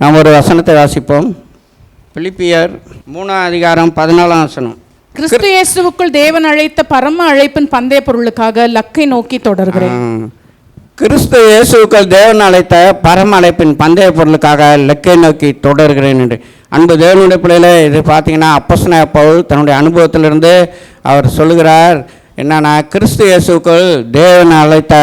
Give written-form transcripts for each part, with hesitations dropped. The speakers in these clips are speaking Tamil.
நாம் ஒரு வசனத்தை வாசிப்போம். பிலிப்பியர் 3:14. கிறிஸ்து இயேசுவுக்குள் தேவன் அழைத்த பரம அழைப்பின் பந்தய பொருளுக்காக லக்கை நோக்கி தொடர்கிறேன். கிறிஸ்து இயேசுவுக்குள் தேவன் அழைத்த பரம அழைப்பின் பந்தய பொருளுக்காக லக்கை நோக்கி தொடர்கிறேன் என்று. அன்பு தேவனுடைய பிள்ளைகளே, இது பார்த்தீங்கன்னா அப்போஸ்தலனாகிய பவுல் தன்னுடைய அனுபவத்திலிருந்து அவர் சொல்லுகிறார். என்னன்னா, கிறிஸ்து இயேசுவுக்குள் தேவன் அழைத்த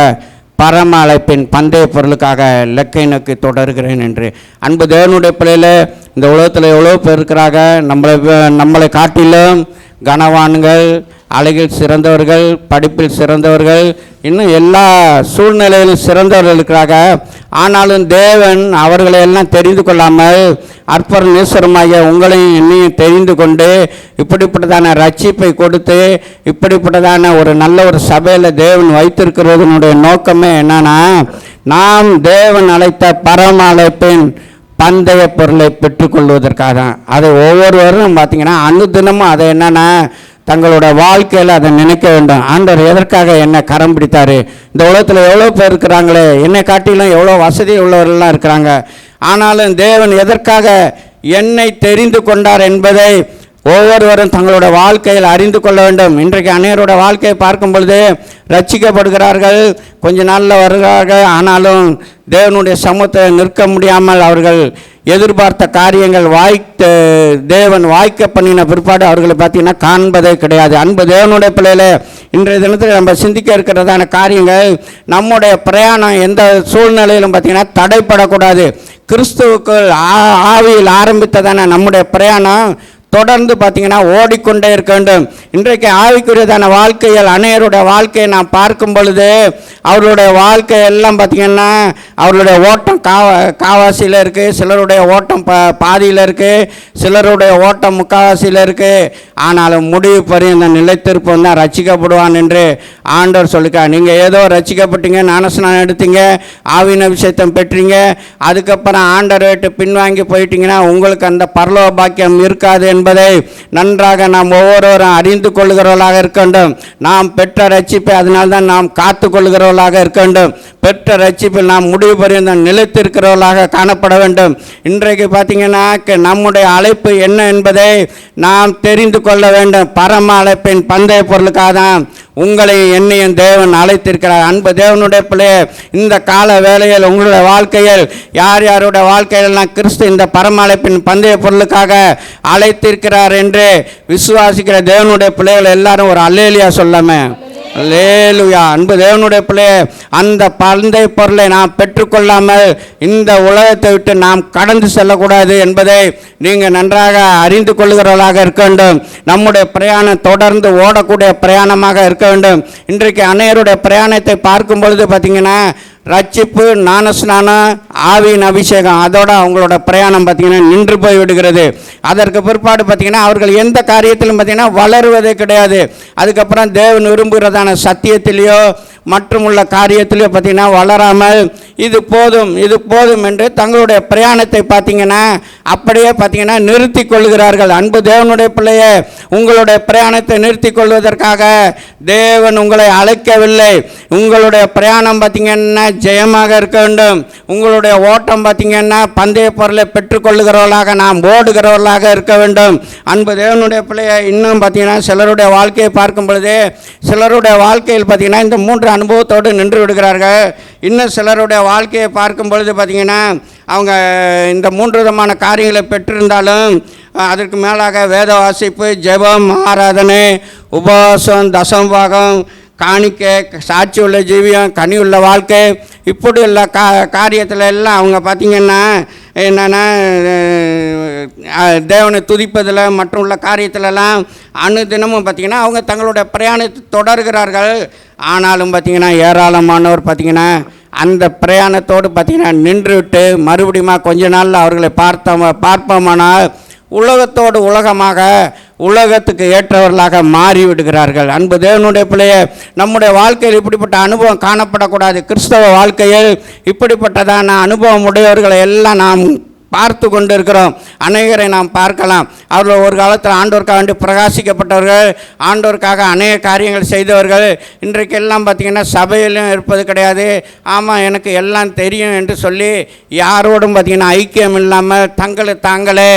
பரம அழைப்பின் பந்தய பொருளுக்காக லக்கை நோக்கி தொடர்கிறேன் என்று. அன்பு தேவனுடைய பிள்ளைகளே, இந்த உலகத்தில் எவ்வளோ பேர் இருக்கிறாங்க. நம்மளை காட்டிலும் கனவான்கள், அழகில் சிறந்தவர்கள், படிப்பில் சிறந்தவர்கள், இன்னும் எல்லா சூழ்நிலையிலும் சிறந்தவர்கள் இருக்கிறாங்க. ஆனாலும் தேவன் அவர்களை எல்லாம் தெரிந்து கொள்ளாமல் அற்பர் நேசரமாகிய உங்களையும் என்னையும் தெரிந்து கொண்டு இப்படிப்பட்டதான ரட்சிப்பை கொடுத்து இப்படிப்பட்டதான ஒரு நல்ல ஒரு சபையில் தேவன் வைத்திருக்கிறதனுடைய நோக்கமே என்னன்னா, நாம் தேவன் அழைத்த பரம அழைப்பின் பந்தய பொருளை பெற்றுக்கொள்வதற்காக தான். அதை ஒவ்வொருவரும் பார்த்தீங்கன்னா அனுதினமும் அதை என்னென்னா தங்களோட வாழ்க்கையில் அதை நினைக்க வேண்டும். ஆண்டவர் எதற்காக என்னை கரம் பிடித்தார்? இந்த உலகத்தில் எவ்வளோ பேர் இருக்கிறாங்களே, என்னை காட்டிலும் எவ்வளோ வசதி உள்ளவர்கள்லாம் இருக்கிறாங்க. ஆனாலும் தேவன் எதற்காக என்னை தெரிந்து கொண்டார் என்பதை ஒவ்வொருவரும் தங்களோட வாழ்க்கையில் அறிந்து கொள்ள வேண்டும். இன்றைக்கு அநேகரோட வாழ்க்கையை பார்க்கும் பொழுது ரட்சிக்கப்படுகிறார்கள், கொஞ்ச நாளில் வருகிறார்கள். ஆனாலும் தேவனுடைய சமூகத்தை நிற்க முடியாமல் அவர்கள் எதிர்பார்த்த காரியங்கள் தேவன் வாய்க்க பண்ணின பிற்பாடு அவர்களை பார்த்தீங்கன்னா காண்பதே கிடையாது. அன்பு தேவனுடைய பிள்ளைகளே, இன்றைய தினத்தில் நம்ம சிந்திக்க இருக்கிறதான காரியங்கள், நம்முடைய பிரயாணம் எந்த சூழ்நிலையிலும் பார்த்தீங்கன்னா தடைப்படக்கூடாது. கிறிஸ்துவுக்குள் ஆவியில் ஆரம்பித்ததான நம்முடைய பிரயாணம் தொடர்ந்து பார்த்தீங்கன்னா ஓடிக்கொண்டே இருக்க வேண்டும். இன்றைக்கு ஆவிக்குரியதான வாழ்க்கைகள் அநேகருடைய வாழ்க்கையை நான் பார்க்கும் பொழுது அவர்களுடைய வாழ்க்கை எல்லாம் பார்த்தீங்கன்னா அவர்களுடைய ஓட்டம் காவாசியில் இருக்குது, சிலருடைய ஓட்டம் பாதியில் இருக்குது, சிலருடைய ஓட்டம் முக்காவாசியில் இருக்குது. ஆனாலும் முடிவு பரிந்த நிலைத்திருப்போம் தான் ரட்சிக்கப்படுவான் என்று ஆண்டவர் சொல்லிக்கார். நீங்கள் ஏதோ ரட்சிக்கப்பட்டீங்க, ஞானஸ்நானம் எடுத்தீங்க, ஆவின விஷயத்தம் பெற்றீங்க, அதுக்கப்புறம் ஆண்டவர் விட்டு பின்வாங்கி போயிட்டீங்கன்னா உங்களுக்கு அந்த பரலோக பாக்கியம் இருக்காது என்பதை நன்றாக நாம் ஒவ்வொருவரும் அறிந்து கொள்கிறவர்களாக இருக்க வேண்டும். நாம் பெற்ற ரட்சிப்பை அதனால்தான் நாம் காத்து கொள்கிறவர்களாக இருக்க வேண்டும். பெற்ற ரட்சிப்பில் நாம் முடிவு பரிந்த நிலைத்திருக்கிறவர்களாக காணப்பட வேண்டும். இன்றைக்கு பார்த்தீங்கன்னா நம்முடைய அழைப்பு என்ன என்பதை நாம் தெரிந்து கொள்ள வேண்டும். பரம அழைப்பின் பந்தய பொருளுக்காக தான் உங்களை என்னையும் தேவன் அழைத்திருக்கிறார். அன்பு தேவனுடைய பிள்ளையே, இந்த கால வேளையில் உங்களுடைய வாழ்க்கையில் யார் யாருடைய வாழ்க்கையிலாம் கிறிஸ்து இந்த பரம அழைப்பின் பந்தய பொருளுக்காக அழைத்திருக்கிறார் என்று விசுவாசிக்கிற தேவனுடைய பிள்ளைகள் எல்லாரும் ஒரு அல்லேலூயா சொல்லாமே. அல்லேலூயா. அன்பு தேவனுடைய பிள்ளையே, அந்த பந்தய பொருளை நாம் பெற்றுக்கொள்ளாமல் இந்த உலகத்தை விட்டு நாம் கடந்து செல்லக்கூடாது என்பதை நீங்கள் நன்றாக அறிந்து கொள்கிறவர்களாக இருக்க வேண்டும். நம்முடைய பிரயாணம் தொடர்ந்து ஓடக்கூடிய பிரயாணமாக இருக்க வேண்டும். இன்றைக்கு அநேகருடைய பிரயாணத்தை பார்க்கும் பொழுது பார்த்தீங்கன்னா ரட்சிப்பு, ஞானஸ்நானம், ஆவியின் அபிஷேகம், அதோட அவங்களோட பிரயாணம் பார்த்தீங்கன்னா நின்று போய் விடுகிறது. அதற்கு பிற்பாடு பார்த்தீங்கன்னா அவர்கள் எந்த காரியத்திலும் பார்த்தீங்கன்னா வளருவதே கிடையாது. அதுக்கப்புறம் தேவன் விரும்புகிறதான சத்தியத்திலேயோ மற்றும் உள்ள காரியத்திலேயோ பார்த்தீங்கன்னா வளராமல் இது போதும் என்று தங்களுடைய பிரயாணத்தை பார்த்தீங்கன்னா அப்படியே பார்த்தீங்கன்னா நிறுத்தி கொள்கிறார்கள். அன்பு தேவனுடைய பிள்ளையே, உங்களுடைய பிரயாணத்தை நிறுத்தி கொள்வதற்காக தேவன் உங்களை அழைக்கவில்லை. உங்களுடைய பிரயாணம் பார்த்தீங்கன்னா ஜெயமாக இருக்க வேண்டும். உங்களுடைய ஓட்டம் பார்த்தீங்கன்னா பந்தய பொருளை பெற்றுக்கொள்ளுகிறவர்களாக நாம் ஓடுகிறவர்களாக இருக்க வேண்டும். அன்பு தேவனுடைய பிள்ளையை, இன்னும் பார்த்தீங்கன்னா சிலருடைய வாழ்க்கையை பார்க்கும் பொழுது சிலருடைய வாழ்க்கையில் பார்த்தீங்கன்னா இந்த 3 அனுபவத்தோடு நின்று விடுகிறார்கள். இன்னும் சிலருடைய வாழ்க்கையை பார்க்கும் பொழுது பார்த்தீங்கன்னா அவங்க இந்த 3 விதமான காரியங்களை பெற்றிருந்தாலும் அதற்கு மேலாக வேத வாசிப்பு, ஜெபம், ஆராதனை, உபவாசம், தசமபாகம், காணிக்கை, சாட்சி உள்ள ஜீவியம், கனி உள்ள வாழ்க்கை, இப்படி உள்ள காரியத்தில் எல்லாம் அவங்க பார்த்திங்கன்னா என்னென்னா தேவனை துதிப்பதில் மற்றும் உள்ள காரியத்திலலாம் அனுதினமும் பார்த்திங்கன்னா அவங்க தங்களுடைய பிரயாணத்தை தொடர்கிறார்கள். ஆனாலும் பார்த்திங்கன்னா ஏராளமானவர் பார்த்திங்கன்னா அந்த பிரயாணத்தோடு பார்த்திங்கன்னா நின்றுவிட்டு மறுபடியும் கொஞ்ச நாளில் அவர்களை பார்ப்போமானால் உலகத்தோடு உலகமாக உலகத்துக்கு ஏற்றவர்களாக மாறிவிடுகிறார்கள். அன்பு தேவனுடைய பிள்ளையே, நம்முடைய வாழ்க்கையில் இப்படிப்பட்ட அனுபவம் காணப்படக்கூடாது. கிறிஸ்தவ வாழ்க்கையில் இப்படிப்பட்டதான அனுபவம் உடையவர்களை எல்லாம் நாம் பார்த்து கொண்டு இருக்கிறோம். அநேகரை நாம் பார்க்கலாம். அவர்கள் ஒரு காலத்தில் ஆண்டவருக்காக வேண்டி பிரகாசிக்கப்பட்டவர்கள், ஆண்டவருக்காக அநேக காரியங்கள் செய்தவர்கள். இன்றைக்கெல்லாம் பார்த்திங்கன்னா சபையிலும் இருப்பது கிடையாது. ஆமாம், எனக்கு எல்லாம் தெரியும் என்று சொல்லி யாரோடும் பார்த்திங்கன்னா ஐக்கியம் இல்லாமல் தங்களை தாங்களே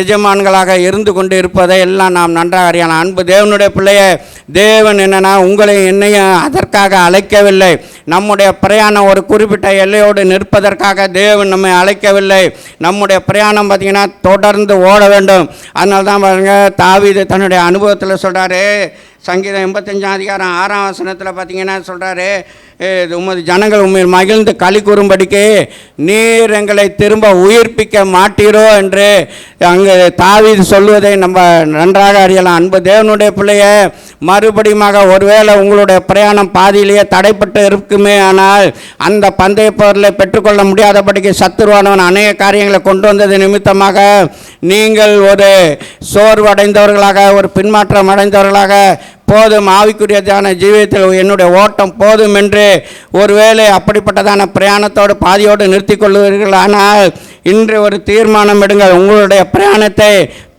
எஜமான்களாக இருந்து கொண்டு இருப்பதை எல்லாம் நாம் நன்றாக அறியலாம். அன்பு தேவனுடைய பிள்ளைய, தேவன் என்னன்னா உங்களை என்னையும் அதற்காக அழைக்கவில்லை. நம்முடைய பிரயாணம் ஒரு குறிப்பிட்ட எல்லையோடு நிற்பதற்காக தேவன் நம்மை அழைக்கவில்லை. நம்முடைய பிரயாணம் பார்த்திங்கன்னா தொடர்ந்து ஓட வேண்டும். அதனால தான் பாருங்க, தாவீது தன்னுடைய அனுபவத்தில் சொல்கிறாரு. சங்கீதம் 85:6 பார்த்தீங்கன்னா சொல்கிறாரு, உமது ஜனங்கள் உண்மையில் மகிழ்ந்து களி கூறும்படிக்கு நீர் எங்களை திரும்ப உயிர்ப்பிக்க மாட்டீரோ என்று அங்கே தாவீது சொல்வதை நம்ம நன்றாக அறியலாம். அன்பு தேவனுடைய பிள்ளைய, மறுபடியுமாக ஒருவேளை உங்களுடைய பிரயாணம் பாதியிலேயே தடைப்பட்டு இருக்குமே ஆனால் அந்த பந்தய பொருளை பெற்றுக்கொள்ள முடியாதபடிக்கு சத்துருவானவன் அநேக காரியங்களை கொண்டு வந்தது நிமித்தமாக நீங்கள் ஒரு சோர்வடைந்தவர்களாக, ஒரு பின்மாற்றம் அடைந்தவர்களாக, போதும் ஆவிக்குரியதான ஜீவியத்தில் என்னுடைய ஓட்டம் போதும் என்று ஒருவேளை அப்படிப்பட்டதான பிரயாணத்தோடு பாதியோடு நிறுத்தி கொள்வீர்கள். ஆனால் இன்று ஒரு தீர்மானம் எடுங்கள். உங்களுடைய பிரயாணத்தை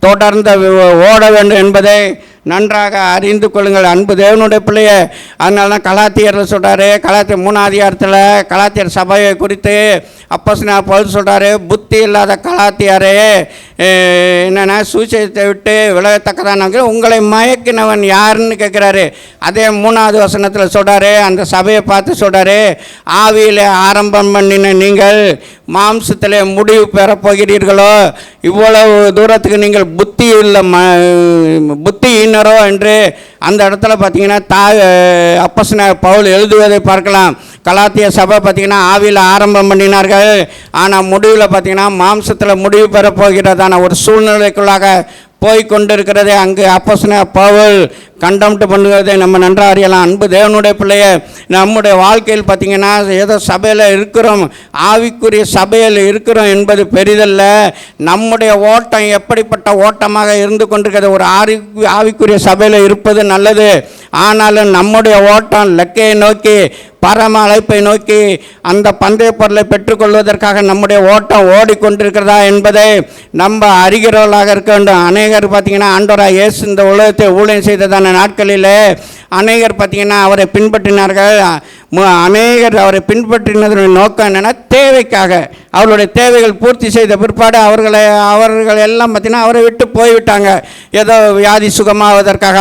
தொடர்ந்து ஓட வேண்டும் என்பதை நன்றாக அறிந்து கொள்ளுங்கள். அன்பு தேவனுடைய பிள்ளைய, அதனால தான் கலாத்தியர் சொல்கிறாரு, கலாத்தியர் 3 கலாத்தியர் சபையை குறித்து அப்போஸ்தலனாகிய பவுல் சொல்கிறாரு, புத்தி இல்லாத கலாத்தியரே, என்னென்னா சுவிசேஷத்தை விட்டு விலகத்தக்கதான உங்களை மயக்கினவன் யாருன்னு கேட்குறாரு. அதே 3 சொல்கிறாரு, அந்த சபையை பார்த்து சொல்கிறாரு, ஆவியில் ஆரம்பம் பண்ணின நீங்கள் மாம்சத்தில் முடிவு பெறப்போகிறீர்களோ, இவ்வளவு தூரத்துக்கு நீங்கள் புத்தியினரோ என்று அந்த இடத்துல பார்த்தீங்கன்னா அப்போஸ்தலனாகிய பவுல் எழுதுவதை பார்க்கலாம். கலாத்திய சபை பார்த்திங்கன்னா ஆவியில் ஆரம்பம் பண்ணினார்கள், ஆனால் முடிவில் பார்த்திங்கன்னா மாம்சத்தில் முடிவு பெறப்போகிறதான ஒரு சூழ்நிலைக்குள்ளாக போய் கொண்டிருக்கிறதே அங்கு அப்போஸ்தலனாகிய பவுல் கண்டம்ட்டு பண்ணுவதை நம்ம நன்றாக அறியலாம். அன்பு தேவனுடைய பிள்ளைய, நம்முடைய வாழ்க்கையில் பார்த்திங்கன்னா ஏதோ சபையில் இருக்கிறோம், ஆவிக்குரிய சபையில் இருக்கிறோம் என்பது பெரிதல்ல. நம்முடைய ஓட்டம் எப்படிப்பட்ட ஓட்டமாக இருந்து கொண்டிருக்கிறது. ஒரு ஆவிக்குரிய சபையில் இருப்பது நல்லது, ஆனாலும் நம்முடைய ஓட்டம் லக்கையை நோக்கி, பரம அழைப்பை நோக்கி, அந்த பந்தய பொருளை பெற்றுக்கொள்வதற்காக நம்முடைய ஓட்டம் ஓடிக்கொண்டிருக்கிறதா என்பதை நம்ம அறிகிறவர்களாக இருக்க வேண்டும். அநேகர் பார்த்திங்கன்னா ஆண்டவராகிய இயேசு இந்த உலகத்தை ஊழியம் செய்ததான நாட்களில் அநேகர் பார்த்திங்கன்னா அவரை பின்பற்றினார்கள். அநேகர் அவரை பின்பற்றினதனுடைய நோக்கம் என்னென்னா தேவைக்காக, அவர்களுடைய தேவைகள் பூர்த்தி செய்த பிற்பாடு அவர்கள் எல்லாம் பார்த்திங்கன்னா அவரை விட்டு போய்விட்டாங்க. ஏதோ வியாதி சுகமாவதற்காக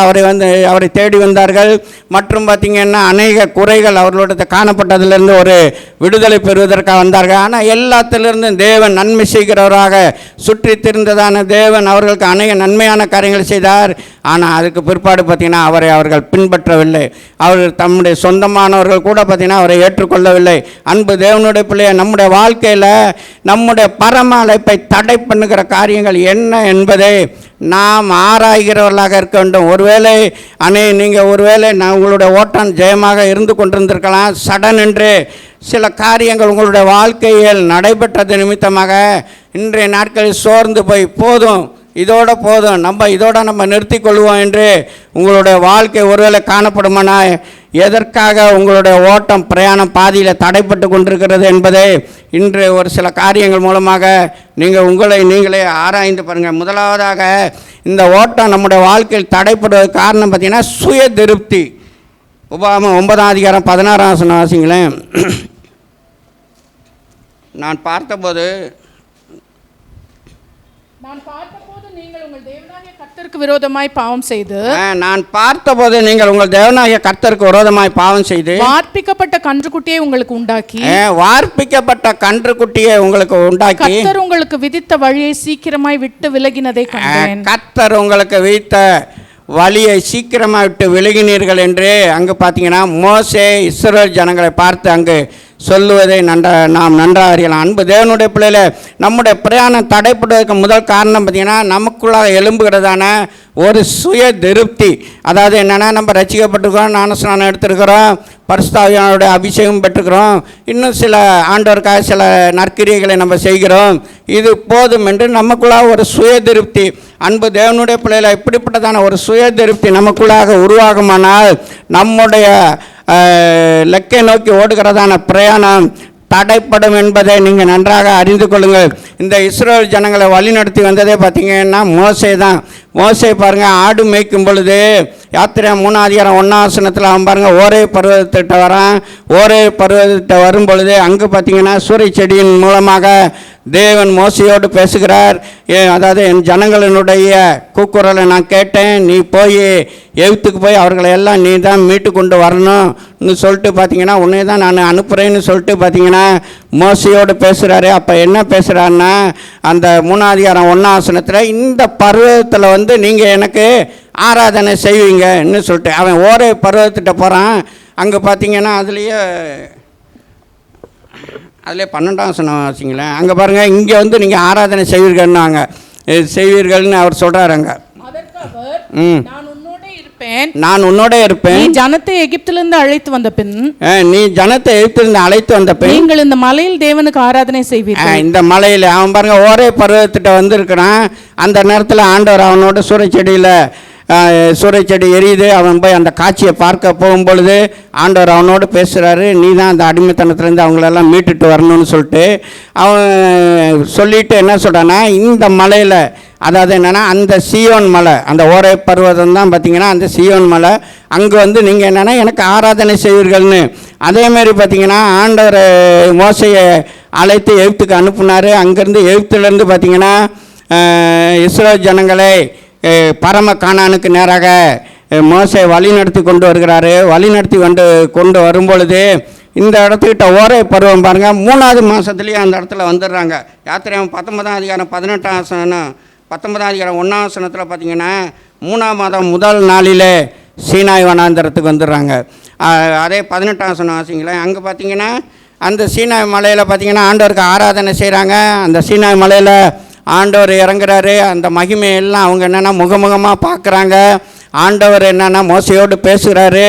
அவரை தேடி வந்தார்கள். மற்றும் பார்த்திங்கன்னா அநேக குறைகள் அவர்களோட காணப்பட்டதிலிருந்து ஒரு விடுதலை பெறுவதற்காக வந்தார்கள். ஆனால் எல்லாத்திலிருந்து தேவன் நன்மை செய்கிறவராக சுற்றி திரிந்ததான தேவன் அவர்களுக்கு அநேக நன்மையான காரியங்களை செய்தார். ஆனால் அதுக்கு பிற்பாடு பார்த்திங்கன்னா அவர்கள் பின்பற்றவில்லை. அவர்கள் தம்முடைய சொந்தமானவர்கள் கூட பார்த்திங்கன்னா அவரை ஏற்றுக்கொள்ளவில்லை. அன்பு தேவனுடைய பிள்ளையை, நம்முடைய வாழ்க்கையில் நம்முடைய பரம அழைப்பை தடை பண்ணுகிற காரியங்கள் என்ன என்பதை நாம் ஆராய்கிறவர்களாக இருக்க வேண்டும். ஒருவேளை நீங்கள் ஒருவேளை உங்களுடைய ஓட்டம் ஜெயமாக இருந்து கொண்டிருந்திருக்கலாம். சடன் என்று சில காரியங்கள் உங்களுடைய வாழ்க்கையில் நடைபெற்றது நிமித்தமாக இன்றைய நாட்களில் சோர்ந்து போய் போதும், இதோட போதும், நம்ம நிறுத்தி கொள்வோம் என்று உங்களுடைய வாழ்க்கை ஒருவேளை காணப்படுமானா, எதற்காக உங்களுடைய ஓட்டம் பிரயாணம் பாதியில் தடைப்பட்டு கொண்டிருக்கிறது என்பதை இன்று ஒரு சில காரியங்கள் மூலமாக நீங்கள் உங்களை நீங்களே ஆராய்ந்து பாருங்கள். முதலாவதாக, இந்த ஓட்டம் நம்முடைய வாழ்க்கையில் தடைப்படுவதற்கு காரணம் பார்த்திங்கன்னா சுய திருப்தி. உபாகமம் 9:16 வாசிங்களேன். நான் பார்த்தபோது நீங்கள் உங்கள் தேவனாகிய கர்த்தருக்கு விரோதமாய் பாவம் செய்து வார்ப்பிக்கப்பட்ட கன்றுக்குட்டியை உங்களுக்கு உண்டாக்கி கர்த்தர் உங்களுக்கு விதித்த வழியை சீக்கிரமாய் விட்டு விலகினதை கண்டேன். கர்த்தர் உங்களுக்கு விதித்த வழியை சீக்கிரமாக விட்டு விலகினீர்கள் என்று அங்கு பார்த்தீங்கன்னா மோசே இஸ்ரவேல் ஜனங்களை பார்த்து அங்கு சொல்லுவதை நாம் நன்றாக அறியலாம். அன்பு தேவனுடைய பிள்ளையில, நம்முடைய பிரயாணம் தடைப்படுவதற்கு முதல் காரணம் பார்த்திங்கன்னா நமக்குள்ளாக எழும்புகிறதான ஒரு சுய திருப்தி. அதாவது என்னென்னா, நம்ம ரசிக்கப்பட்டிருக்கிறோம், ஞானஸ்நானம் எடுத்திருக்கிறோம், பரிசுத்தாவியானவருடைய அபிஷேகம் பெற்றுக்கிறோம், இன்னும் சில ஆண்டவருக்காக சில நற்கிரியைகளை நம்ம செய்கிறோம், இது போதும் என்று நமக்குள்ளாக ஒரு சுய திருப்தி. அன்பு தேவனுடைய பிள்ளையில, இப்படிப்பட்டதான ஒரு சுய திருப்தி நமக்குள்ளாக உருவாகுமானால் நம்முடைய லக்கை நோக்கி ஓடுகிறதான பிரயாணம் தடைப்படும் என்பதை நீங்கள் நன்றாக அறிந்து கொள்ளுங்கள். இந்த இஸ்ரேல் ஜனங்களை வழிநடத்தி வந்ததே பார்த்தீங்கன்னா மோசே தான். மோசே பாருங்கள், ஆடு மேய்க்கும் பொழுது யாத்திரை 3:1 அவன் பாருங்கள் ஓரே பருவத்திட்ட வரான். ஓரே பருவத்திட்ட வரும் பொழுது அங்கே பார்த்தீங்கன்னா சூரிய செடியின் மூலமாக தேவன் மோசையோடு பேசுகிறார். அதாவது என் ஜனங்களினுடைய கூக்குரலை நான் கேட்டேன், நீ போய் எகிப்துக்கு போய் அவர்களை எல்லாம் நீ தான் மீட்டு கொண்டு வரணும்னு சொல்லிட்டு பார்த்தீங்கன்னா உன்னை தான் நான் அனுப்புகிறேன்னு சொல்லிட்டு பார்த்தீங்கன்னா மோசையோடு பேசுகிறாரு. அப்போ என்ன பேசுகிறாருன்னா, அந்த 3:1 இந்த பருவத்தில் வந்து நீங்கள் எனக்கு ஆராதனை செய்வீங்கன்னு சொல்லிட்டு அவன் ஓரே பருவத்திட்ட போகிறான். அங்கே பார்த்தீங்கன்னா அதுலேயே 12 வச்சிங்களேன். அங்கே பாருங்கள், இங்கே வந்து நீங்கள் ஆராதனை செய்வீர்கள்னாங்க, செய்வீர்கள்னு அவர் சொல்கிறாருங்க. நான் உன்னோட இருப்பேன். நீ ஜனத்தை எகிப்திலிருந்து அழைத்து வந்த பின் நீங்கள் இந்த மலையில் தேவனுக்கு ஆராதனை செய்வீர்கள். இந்த மலையில் அவன் பாருங்க ஓரே பருவத்திட்ட வந்திருக்கிறான். அந்த நேரத்தில் ஆண்டவர் அவனோட சூறைச்செடி எரியுது. அவன் போய் அந்த காட்சியை பார்க்க போகும்பொழுது ஆண்டவர் அவனோடு பேசுகிறாரு, நீ தான் அந்த அடிமைத்தனத்துலேருந்து அவங்களெல்லாம் மீட்டுட்டு வரணும்னு சொல்லிட்டு அவன் சொல்லிட்டு என்ன சொல்கிறான்னா, இந்த மலையில் அதாவது என்னென்னா அந்த சீயோன் மலை, அந்த ஓரே பருவதம் தான் பார்த்திங்கன்னா அந்த சீயோன் மலை. அங்கே வந்து நீங்கள் என்னென்னா எனக்கு ஆராதனை செய்வீர்கள்னு. அதேமாரி பார்த்திங்கன்னா ஆண்டவர் மோசையை அழைத்து எகிப்துக்கு அனுப்புனார். அங்கேருந்து எகிப்துலேருந்து பார்த்திங்கன்னா இஸ்ரேல் ஜனங்களை பரம கானானுக்கு நேராக மோசே வழிநடத்தி கொண்டு வருகிறாரு. வழிநடத்தி கொண்டு வரும்பொழுது இந்த இடத்துக்கிட்ட ஓரே பருவம் பாருங்கள் 3வது மாதத்துலேயே அந்த இடத்துல வந்துடுறாங்க. யாத்திரை 19:1 பார்த்தீங்கன்னா 3ஆம் மாதம் முதல் நாளிலே சீனாய் வனாந்தரத்துக்கு வந்துடுறாங்க. அதே 18 வாசிங்களேன். அங்கே பார்த்தீங்கன்னா அந்த சீனாய் மலையில் பார்த்தீங்கன்னா ஆண்டவருக்கு ஆராதனை செய்கிறாங்க. அந்த சீனாய் மலையில் ஆண்டவர் இறங்குறாரு. அந்த மகிமையெல்லாம் அவங்க என்னென்னா முகமுகமாக பார்க்குறாங்க. ஆண்டவர் என்னென்னா மோசையோடு பேசுகிறாரு.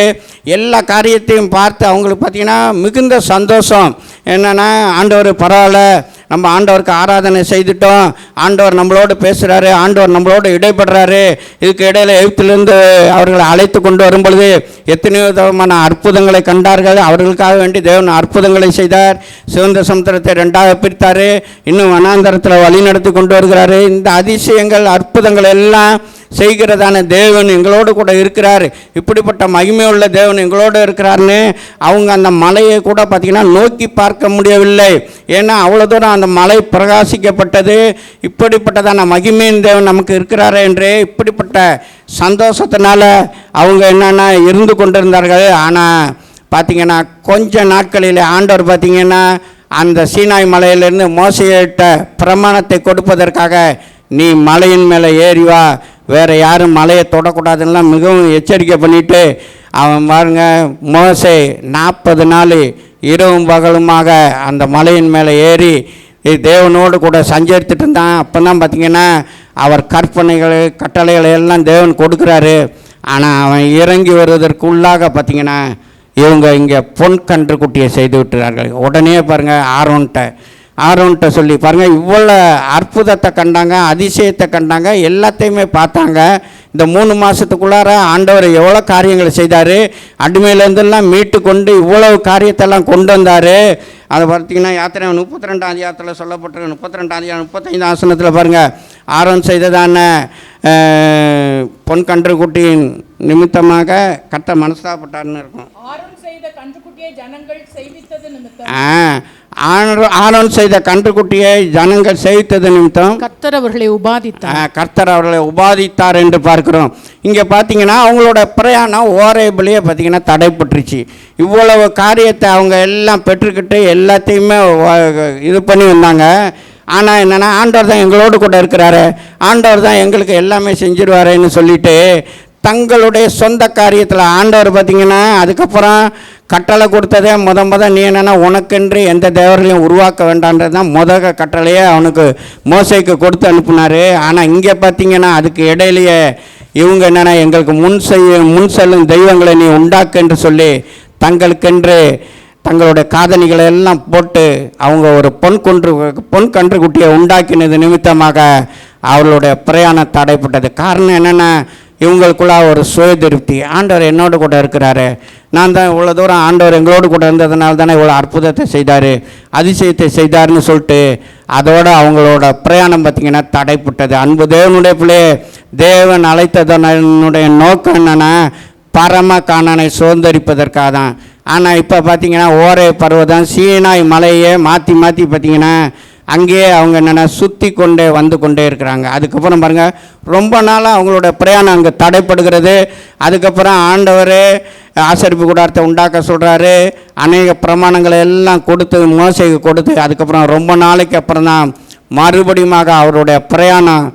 எல்லா காரியத்தையும் பார்த்து அவங்களுக்கு பார்த்திங்கன்னா மிகுந்த சந்தோஷம். என்னென்னா ஆண்டவர் பரவாயில்ல, நம்ம ஆண்டவருக்கு ஆராதனை செய்துட்டோம், ஆண்டவர் நம்மளோடு பேசுகிறாரு, ஆண்டவர் நம்மளோடு இடைப்படுறாரு. இதுக்கு இடையில் எகிப்திலிருந்து அவர்களை அழைத்து கொண்டு வரும்பொழுது எத்தனையோ விதமான அற்புதங்களை கண்டார்கள். அவர்களுக்காக வேண்டி தேவன் அற்புதங்களை செய்தார். சிவந்த சமுத்திரத்தை 2ஆக பிரித்தார். இன்னும் வனாந்தரத்தில் வழி நடத்தி கொண்டு வருகிறாரு. இந்த அதிசயங்கள் அற்புதங்கள் எல்லாம் செய்கிறதான தேவன் எங்களோடு கூட இருக்கிறார். இப்படிப்பட்ட மகிமையுள்ள தேவன் எங்களோடு இருக்கிறார்னு அவங்க அந்த மலையை கூட பார்த்திங்கன்னா நோக்கி பார்க்க முடியவில்லை. ஏன்னா அவ்வளோ தூரம் அந்த மலை பிரகாசிக்கப்பட்டது. இப்படிப்பட்டதான மகிமையின் தேவன் நமக்கு இருக்கிறாரே என்று இப்படிப்பட்ட சந்தோஷத்தினால அவங்க என்னென்னா இருந்து கொண்டிருந்தார்கள். ஆனால் பார்த்திங்கன்னா கொஞ்ச நாட்களில் ஆண்டவர் பார்த்திங்கன்னா அந்த சீனாய் மலையிலிருந்து மோசையிட்ட பிரமாணத்தை கொடுப்பதற்காக நீ மலையின் மேலே ஏறி வா, வேறு யாரும் மலையை தொடக்கூடாதுன்னா மிகவும் எச்சரிக்கை பண்ணிவிட்டு அவன் பாருங்க மோசே 40 நாள் இரவும் பகலுமாக அந்த மலையின் மேலே ஏறி தேவனோடு கூட சஞ்சரித்துட்டு இருந்தான். அப்போ தான் பார்த்திங்கன்னா அவர் கற்பனைகள் கட்டளைகளை எல்லாம் தேவன் கொடுக்குறாரு. ஆனால் அவன் இறங்கி வருவதற்குள்ளாக பார்த்திங்கன்னா இவங்க இங்கே பொன் கன்று குட்டியை செய்து விட்டுறார்கள். உடனே பாருங்கள் ஆரோன்ட்ட சொல்லி பாருங்கள் இவ்வளோ அற்புதத்தை கண்டாங்க, அதிசயத்தை கண்டாங்க, எல்லாத்தையுமே பார்த்தாங்க. இந்த 3 மாதத்துக்குள்ளார ஆண்டவர் எவ்வளோ காரியங்களை செய்தார், அடிமையிலேருந்தெல்லாம் மீட்டு கொண்டு இவ்வளவு காரியத்தெல்லாம் கொண்டு வந்தார். அதை பார்த்திங்கன்னா யாத்திரை 32ஆம் அதிகாரத்தில் சொல்லப்பட்டிருக்கு. 32ஆம் 35 பாருங்கள், ஆரோன் செய்ததான பொன் கன்று குட்டியின் நிமித்தமாக கட்ட மனஸ்தாப்பட்டார்னு இருக்கும். ஆரோன் செய்த கன்றுக்குட்டியை ஜனங்கள் செய்தது நிமித்தம் கர்த்தர் அவர்களை உபாதித்தார் என்று பார்க்கிறோம். இங்கே பார்த்தீங்கன்னா அவங்களோட பிரயாணம் ஓரேபிலேயே பார்த்தீங்கன்னா தடைப்பட்டுருச்சு. இவ்வளவு காரியத்தை அவங்க எல்லாம் பெற்றுக்கிட்டு எல்லாத்தையுமே இது பண்ணி வந்தாங்க. ஆனால் என்னென்னா ஆண்டவர் தான் எங்களோடு கூட இருக்கிறாரு, ஆண்டவர் தான் எங்களுக்கு எல்லாமே செஞ்சிருவாருன்னு சொல்லிட்டு தங்களுடைய சொந்த காரியத்தில் ஆண்டவர் பார்த்திங்கன்னா அதுக்கப்புறம் கட்டளை கொடுத்ததே நீ என்னென்னா உனக்கென்று எந்த தேவர்களையும் உருவாக்க வேண்டான்றது தான் கட்டளையே அவனுக்கு மோசைக்கு கொடுத்து அனுப்புனார். ஆனால் இங்கே பார்த்திங்கன்னா அதுக்கு இடையிலேயே இவங்க என்னென்னா எங்களுக்கு முன் செல்லும் தெய்வங்களை நீ உண்டாக்கு என்று சொல்லி தங்களுக்கென்று தங்களுடைய காதணிகளை எல்லாம் போட்டு அவங்க ஒரு பொன் கன்று குட்டியை உண்டாக்கினது நிமித்தமாக அவர்களுடைய பிரயாணம் தடைப்பட்டது. காரணம் என்னென்னா இவங்களுக்குள்ள ஒரு சுய திருப்தி. ஆண்டவர் என்னோடு கூட இருக்கிறாரு, நான் தான் இவ்வளோ தூரம் ஆண்டவர் எங்களோடு கூட இருந்ததுனால தானே இவ்வளோ அற்புதத்தை செய்தார், அதிசயத்தை செய்தார்னு சொல்லிட்டு அதோட அவங்களோட பிரயாணம் பார்த்திங்கன்னா தடைப்பட்டது. அன்பு தேவனுடைய பிள்ளையே, தேவன் அழைத்ததனுடைய நோக்கம் என்னென்னா பரம கானானை சுதந்தரிப்பதற்காக தான். ஆனால் இப்போ பார்த்திங்கன்னா ஓரே பருவதம் சீனாய் மலையே மாற்றி மாற்றி பார்த்திங்கன்னா அங்கேயே அவங்க என்னென்னா சுற்றி கொண்டே வந்து கொண்டே இருக்கிறாங்க. அதுக்கப்புறம் பாருங்கள், ரொம்ப நாளாக அவங்களோட பிரயாணம் அங்கே தடைப்படுகிறது. அதுக்கப்புறம் ஆண்டவர் ஆசரிப்பு கூடாரத்தை உண்டாக்க சொல்கிறாரு, அநேக பிரமாணங்களை எல்லாம் கொடுத்து மோசைக்கு கொடுத்து, அதுக்கப்புறம் ரொம்ப நாளைக்கு அப்புறம் தான் மறுபடியும் அவருடைய பிரயாணம்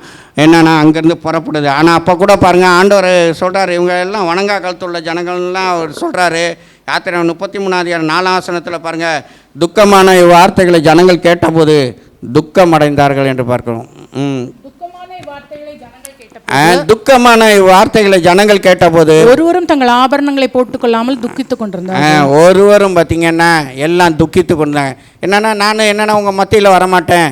என்னென்னா அங்கேருந்து புறப்படுது. ஆனால் அப்போ கூட பாருங்கள், ஆண்டவர் சொல்கிறார், இவங்க எல்லாம் வணங்கா காலத்துள்ள ஜனங்கள்லாம் அவர் சொல்கிறாரு. யாத்திரை 33:4 பாருங்கள், துக்கமான வார்த்தைகளை ஜனங்கள் கேட்டபோது துக்கம் அடைந்தார்கள் என்று பார்க்கிறோம். துக்கமான வார்த்தைகளை ஜனங்கள் கேட்டபோது ஒருவரும் தங்கள் ஆபரணங்களை போட்டுக்கொள்ளாமல் துக்கித்து கொண்டிருந்தாங்க. ஒருவரும் பார்த்தீங்கன்னா எல்லாம் துக்கித்து கொண்டாங்க. என்னென்னா உங்கள் மத்தியில் வரமாட்டேன்,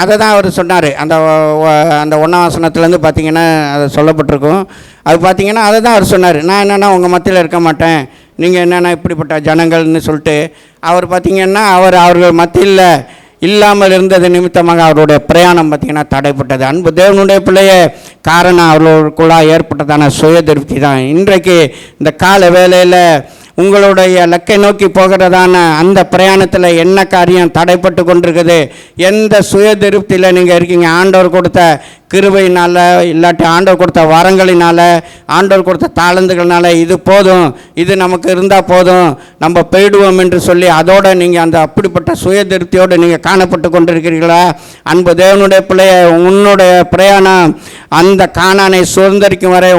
அதை தான் அவர் சொன்னார். அந்த 1ஆம் வசனத்துலேருந்து பார்த்தீங்கன்னா அது சொல்லப்பட்டிருக்கும். அது பார்த்தீங்கன்னா அதை தான் அவர் சொன்னார். நான் என்னென்னா உங்கள் மத்தியில் இருக்க மாட்டேன், நீங்கள் என்னென்னா இப்படிப்பட்ட ஜனங்கள்னு சொல்லிட்டு அவர் பார்த்தீங்கன்னா அவர்கள் மத்தியில் இல்லாமல் இருந்தது நிமித்தமாக அவருடைய பிரயாணம் பார்த்திங்கன்னா தடைப்பட்டது. அன்பு தேவனுடைய பிள்ளையே, காரணம் அவர்களுக்குள்ளாக ஏற்பட்டதான சுய திருப்தி தான். இன்றைக்கு இந்த கால வேளையில் உங்களுடைய லக்கை நோக்கி போகிறதான அந்த பிரயாணத்தில் என்ன காரியம் தடைப்பட்டு கொண்டிருக்குது? எந்த சுய திருப்தியில் நீங்கள் இருக்கீங்க? ஆண்டவர் கொடுத்த கிருபையினால், இல்லாட்டி ஆண்டவர் கொடுத்த வரங்களினால், ஆண்டவர் கொடுத்த தாளந்துகளினால இது போதும், இது நமக்கு இருந்தால் போதும், நம்ம போயிடுவோம் என்று சொல்லி அதோடு நீங்கள் அந்த அப்படிப்பட்ட சுய திருப்தியோடு நீங்கள் காணப்பட்டு கொண்டிருக்கிறீர்களா? அன்பு தேவனுடைய பிள்ளைய, உன்னுடைய பிரயாணம் அந்த கானானை சுதந்திரிக்கும் வரை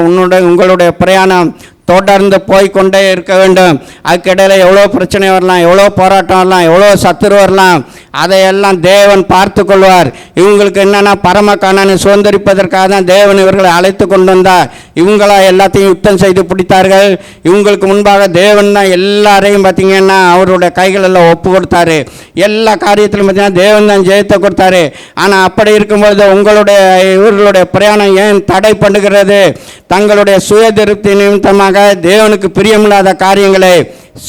உங்களுடைய பிரயாணம் தொடர்ந்து போய்கொண்டே இருக்க வேண்டும். அதுக்கிடையில் எவ்வளோ பிரச்சனை வரலாம், எவ்வளோ போராட்டம் வரலாம், எவ்வளோ சத்துரு வரலாம், அதையெல்லாம் தேவன் பார்த்து கொள்வார். இவங்களுக்கு என்னென்னா பரம கானானை சுதந்திரிப்பதற்காக தான் தேவன் இவர்களை அழைத்து கொண்டு வந்தார். இவங்களா எல்லாத்தையும் யுத்தம் செய்து பிடித்தார்கள். இவங்களுக்கு முன்பாக தேவன் தான் எல்லாரையும் பார்த்திங்கன்னா அவருடைய கைகளெல்லாம் ஒப்பு கொடுத்தாரு. எல்லா காரியத்திலும் பார்த்திங்கன்னா தேவன் தான் ஜெயத்தை கொடுத்தாரு. ஆனால் அப்படி இருக்கும்போது இவர்களுடைய பிரயாணம் ஏன் தடை பண்ணுகிறது? தங்களுடைய சுய திருப்தி நிமித்தமாக தேவனுக்கு பிரியமில்லாத காரியங்களை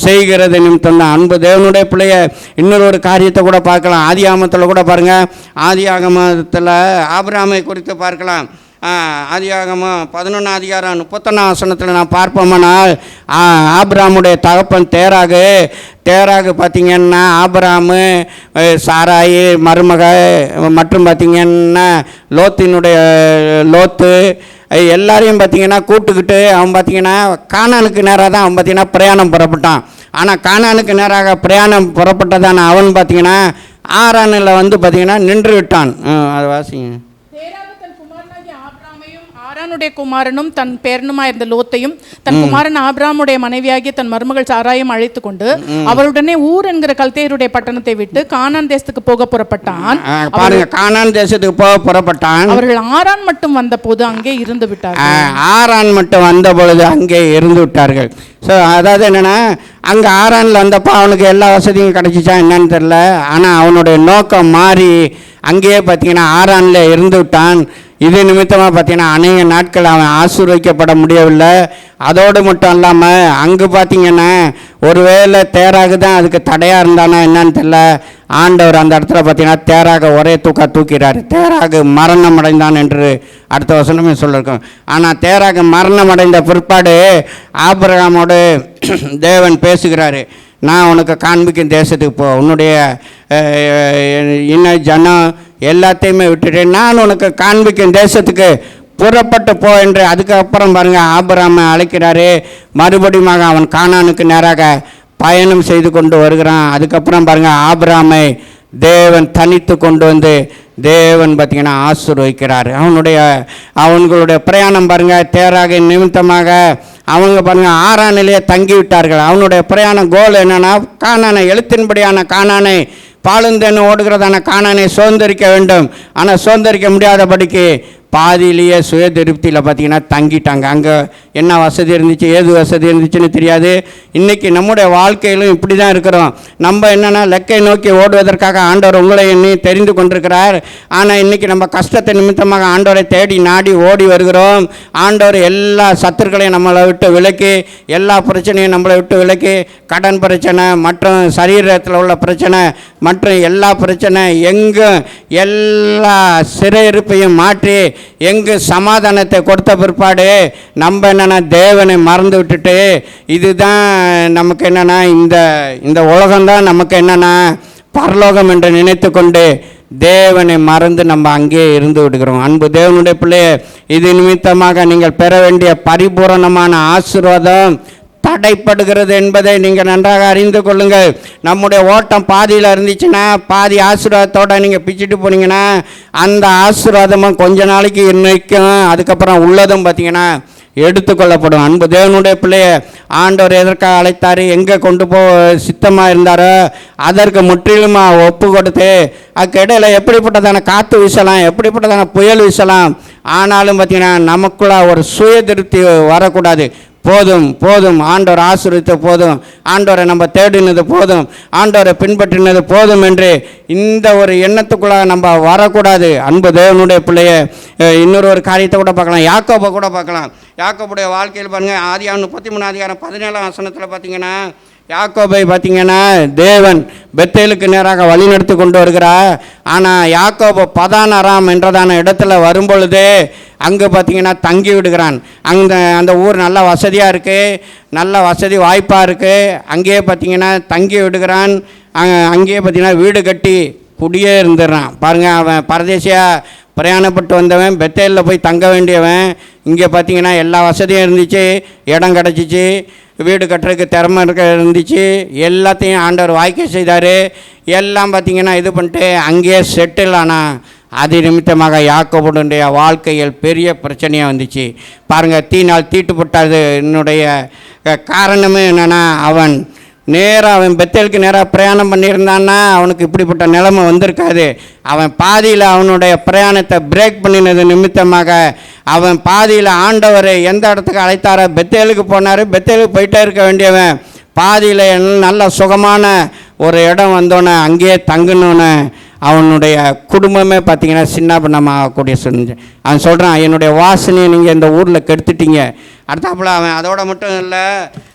செய்கிறது நிமித்தம் தான். அன்பு தேவனுடைய பிள்ளைய, இன்னொரு காரியத்தை கூட பார்க்கலாம். ஆதியாகமத்தில் கூட பாருங்கள், ஆதியாகமத்தில் ஆபிரகாமை குறித்து பார்க்கலாம். ஆதியாகமம் 11:31 நான் பார்ப்போம்னால், ஆபிரகாமுடைய தகப்பன் தேராகு பார்த்திங்கன்னா ஆபிரகாமு, சாராயி மருமக மற்றும் பார்த்திங்கன்னா லோத்து எல்லாரையும் பார்த்திங்கன்னா கூட்டுக்கிட்டு அவன் பார்த்திங்கன்னா கானானுக்கு நேராக தான் அவன் பார்த்திங்கன்னா பிரயாணம் புறப்பட்டான். ஆனால் கானானுக்கு நேராக பிரயாணம் புறப்பட்டதான அவன் பார்த்திங்கன்னா ஆரானில் வந்து பார்த்திங்கன்னா நின்று விட்டான். அது வாசிங்க. ஆரானுடைய குமாரனும் தன் பேரனுமா இருந்த லோத்தையும் தன் குமாரன் ஆபிரகாமுடைய மனைவியாகிய தன் மருமகள் சாராயும் அழைத்து கொண்டு அவருடனே ஊர் என்கிற கல்தேயருடைய பட்டணத்தை விட்டு கானான் தேசத்துக்கு போக புறப்பட்டான். கானான் தேசத்துக்கு போக புறப்பட்டான். அவர்கள் ஆரான் மட்டும் வந்த போது அங்கே இருந்து விட்டார்கள். ஆரான் மட்டும் வந்த பொழுது அங்கே இருந்து விட்டார்கள். ஸோ அதாவது என்னென்னா, அங்கே ஆரானில் வந்தப்போ அவனுக்கு எல்லா வசதியும் கிடச்சிச்சா என்னன்னு தெரில. ஆனால் அவனுடைய நோக்கம் மாறி அங்கேயே பார்த்திங்கன்னா ஆரானில் இருந்து விட்டான். இது நிமித்தமாக பார்த்திங்கன்னா அநேக நாட்கள் அவன் ஆசீர்வதிக்கப்பட முடியவில்லை. அதோடு மட்டும் இல்லாமல் அங்கே பார்த்திங்கன்னா ஒருவேளை தேராகு தான் அதுக்கு தடையாக இருந்தானா என்னன்னு தெரியல. ஆண்டவர் அந்த இடத்துல பார்த்திங்கன்னா தேராக ஒரே தூக்கிறார். தேராகு மரணம் அடைந்தான் என்று அடுத்த வசனமே சொல்லியிருக்கோம். ஆனால் தேராகு மரணம் அடைந்த பிற்பாடு ஆபிரகாமோடு தேவன் பேசுகிறாரு. நான் உனக்கு காண்பிக்கும் தேசத்துக்கு போ, உன்னுடைய ஜனம் எல்லாத்தையுமே விட்டுட்டு நான் உனக்கு காண்பிக்கும் தேசத்துக்கு புறப்பட்டு போ என்று. அதுக்கப்புறம் பாருங்கள், ஆபிரகாமை அழைக்கிறாரு. மறுபடியும் அவன் கானானுக்கு நேராக பயணம் செய்து கொண்டு வருகிறான். அதுக்கப்புறம் பாருங்கள், ஆபிரகாமை தேவன் தனித்து கொண்டு வந்து தேவன் பார்த்திங்கன்னா ஆசீர்வதிக்கிறார். அவங்களுடைய பிரயாணம் பாருங்கள், தேராக நிமித்தமாக அவங்க பாருங்கள் ஆரானிலே தங்கிவிட்டார்கள். அவனுடைய பிரயாணம் கோல் என்னென்னா, கானானை எழுத்தின்படியான கானானை, பாலுந்தேன்னு ஓடுகிறதான கானானை சுதந்திரிக்க வேண்டும். ஆனால் சுதந்திரிக்க முடியாதபடிக்கு பாதியிலேயே சுய திருப்தியில் பார்த்தீங்கன்னா தங்கிட்டாங்க. அங்கே என்ன வசதி இருந்துச்சு, ஏது வசதி இருந்துச்சுன்னு தெரியாது. இன்றைக்கி நம்முடைய வாழ்க்கையிலும் இப்படி தான் இருக்கிறோம். நம்ம என்னென்னா லெக்கை நோக்கி ஓடுவதற்காக ஆண்டவர் உங்களை எண்ணி தெரிந்து கொண்டிருக்கிறார். ஆனால் இன்றைக்கி நம்ம கஷ்டத்தை நிமித்தமாக ஆண்டவரை தேடி நாடி ஓடி வருகிறோம். ஆண்டவர் எல்லா சத்துருக்களையும் நம்மளை விட்டு விலக்கி, எல்லா பிரச்சனையும் நம்மளை விட்டு விலக்கி, கடன் பிரச்சனை மற்றும் சரீரத்தில் உள்ள பிரச்சனை மற்றும் எல்லா பிரச்சனை எங்கும் எல்லா சிறையிருப்பையும் மாற்றி எங்கு சமாதானத்தை கொடுத்த பிற்பாடு நம்ம என்னென்னா தேவனை மறந்து விட்டுட்டு, இதுதான் நமக்கு என்னென்னா இந்த உலகம்தான் நமக்கு என்னென்னா பரலோகம் என்று நினைத்து கொண்டு தேவனை மறந்து நம்ம அங்கேயே இருந்து விடுகிறோம். அன்பு தேவனுடைய பிள்ளையே, இது நிமித்தமாக நீங்கள் பெற வேண்டிய பரிபூரணமான ஆசீர்வாதம் தடைப்படுகிறது என்பதை நீங்கள் நன்றாக அறிந்து கொள்ளுங்கள். நம்முடைய ஓட்டம் பாதியில் இருந்துச்சுன்னா, பாதி ஆசீர்வாதத்தோடு நீங்கள் பிச்சுட்டு போனீங்கன்னா அந்த ஆசீர்வாதமும் கொஞ்ச நாளைக்கு நிற்கும். அதுக்கப்புறம் உள்ளதும் பார்த்தீங்கன்னா எடுத்துக்கொள்ளப்படும். அன்பு தேவனுடைய பிள்ளையை ஆண்டவர் எதற்காக அழைத்தார், எங்கே கொண்டு சித்தமாக இருந்தாரோ அதற்கு முற்றிலுமாக ஒப்பு கொடுத்து, அதுக்கிடையில் எப்படிப்பட்டதான காற்று வீசலாம், எப்படிப்பட்டதான புயல் வீசலாம், ஆனாலும் பார்த்தீங்கன்னா நமக்குள்ள ஒரு சுய திருப்தி வரக்கூடாது. போதும் ஆண்டவர் ஆசீர்வதித்த போதும், ஆண்டவரை நம்ம தேடினது போதும், ஆண்டவரை பின்பற்றினது போதும் என்று இந்த ஒரு எண்ணத்துக்குள்ளாக நம்ம வரக்கூடாது. அன்பு தேவனுடைய பிள்ளைய இன்னொரு காரியத்தை கூட பார்க்கலாம். யாக்கோபை கூட பார்க்கலாம். யாக்கோபுடைய வாழ்க்கையில் பாருங்கள், ஆதியாகமம் 33:17 பார்த்தீங்கன்னா, யாக்கோபை பார்த்தீங்கன்னா தேவன் பெத்தேலுக்கு நேராக வழிநடத்தி கொண்டு வருகிறார். ஆனால் யாக்கோபு பதான் அராம் என்றதான இடத்துல வரும்பொழுது அங்கே பார்த்தீங்கன்னா தங்கி விடுகிறான். அந்த ஊர் நல்ல வசதியாக இருக்குது, நல்ல வசதி வாய்ப்பாக இருக்குது. அங்கேயே பார்த்தீங்கன்னா தங்கி விடுகிறான். அங்கேயே பார்த்தீங்கன்னா வீடு கட்டி குடியே இருந்துடுறான். பாருங்கள், அவன் பரதேசியாக பிரயாணப்பட்டு வந்தவன், பெத்தேலில் போய் தங்க வேண்டியவன். இங்கே பார்த்தீங்கன்னா எல்லா வசதியும் இருந்துச்சு, இடம் கிடச்சிச்சு, வீடு கட்டுறதுக்கு திறமை இருந்துச்சு, எல்லாத்தையும் ஆண்டவர் வாய்க்க செய்தார். எல்லாம் பார்த்தீங்கன்னா இது பண்ணிட்டு அங்கேயே செட்டில் ஆனால் அது நிமித்தமாக யாக்கோபுடைய வாழ்க்கையில் பெரிய பிரச்சனையாக வந்துச்சு. பாருங்கள், தீனால் தீட்டுப்பட்டது என்னுடைய காரணமே என்னென்னா, அவன் பெத்தேலுக்கு நேராக பிரயாணம் பண்ணியிருந்தான்னா அவனுக்கு இப்படிப்பட்ட நிலைமை வந்திருக்காது. அவன் பாதியில் அவனுடைய பிரயாணத்தை பிரேக் பண்ணினது நிமித்தமாக அவன் பாதியில் ஆண்டவர் எந்த இடத்துக்கு அழைத்தாரோ பெத்தேலுக்கு போனார். பெத்தேலுக்கு போயிட்டே இருக்க வேண்டியவன் பாதியில் நல்ல சுகமான ஒரு இடம் வந்தோன்னே அங்கேயே தங்கினோன்னே அவனுடைய குடும்பமே பார்த்திங்கன்னா சின்ன பின்னமாகக்கூடிய செஞ்சு அவன் சொல்கிறான், என்னுடைய வாசனையை நீங்கள் இந்த ஊரில் கெடுத்துட்டீங்க. அடுத்தாப்புல அவன் அதோட மட்டும் இல்லை,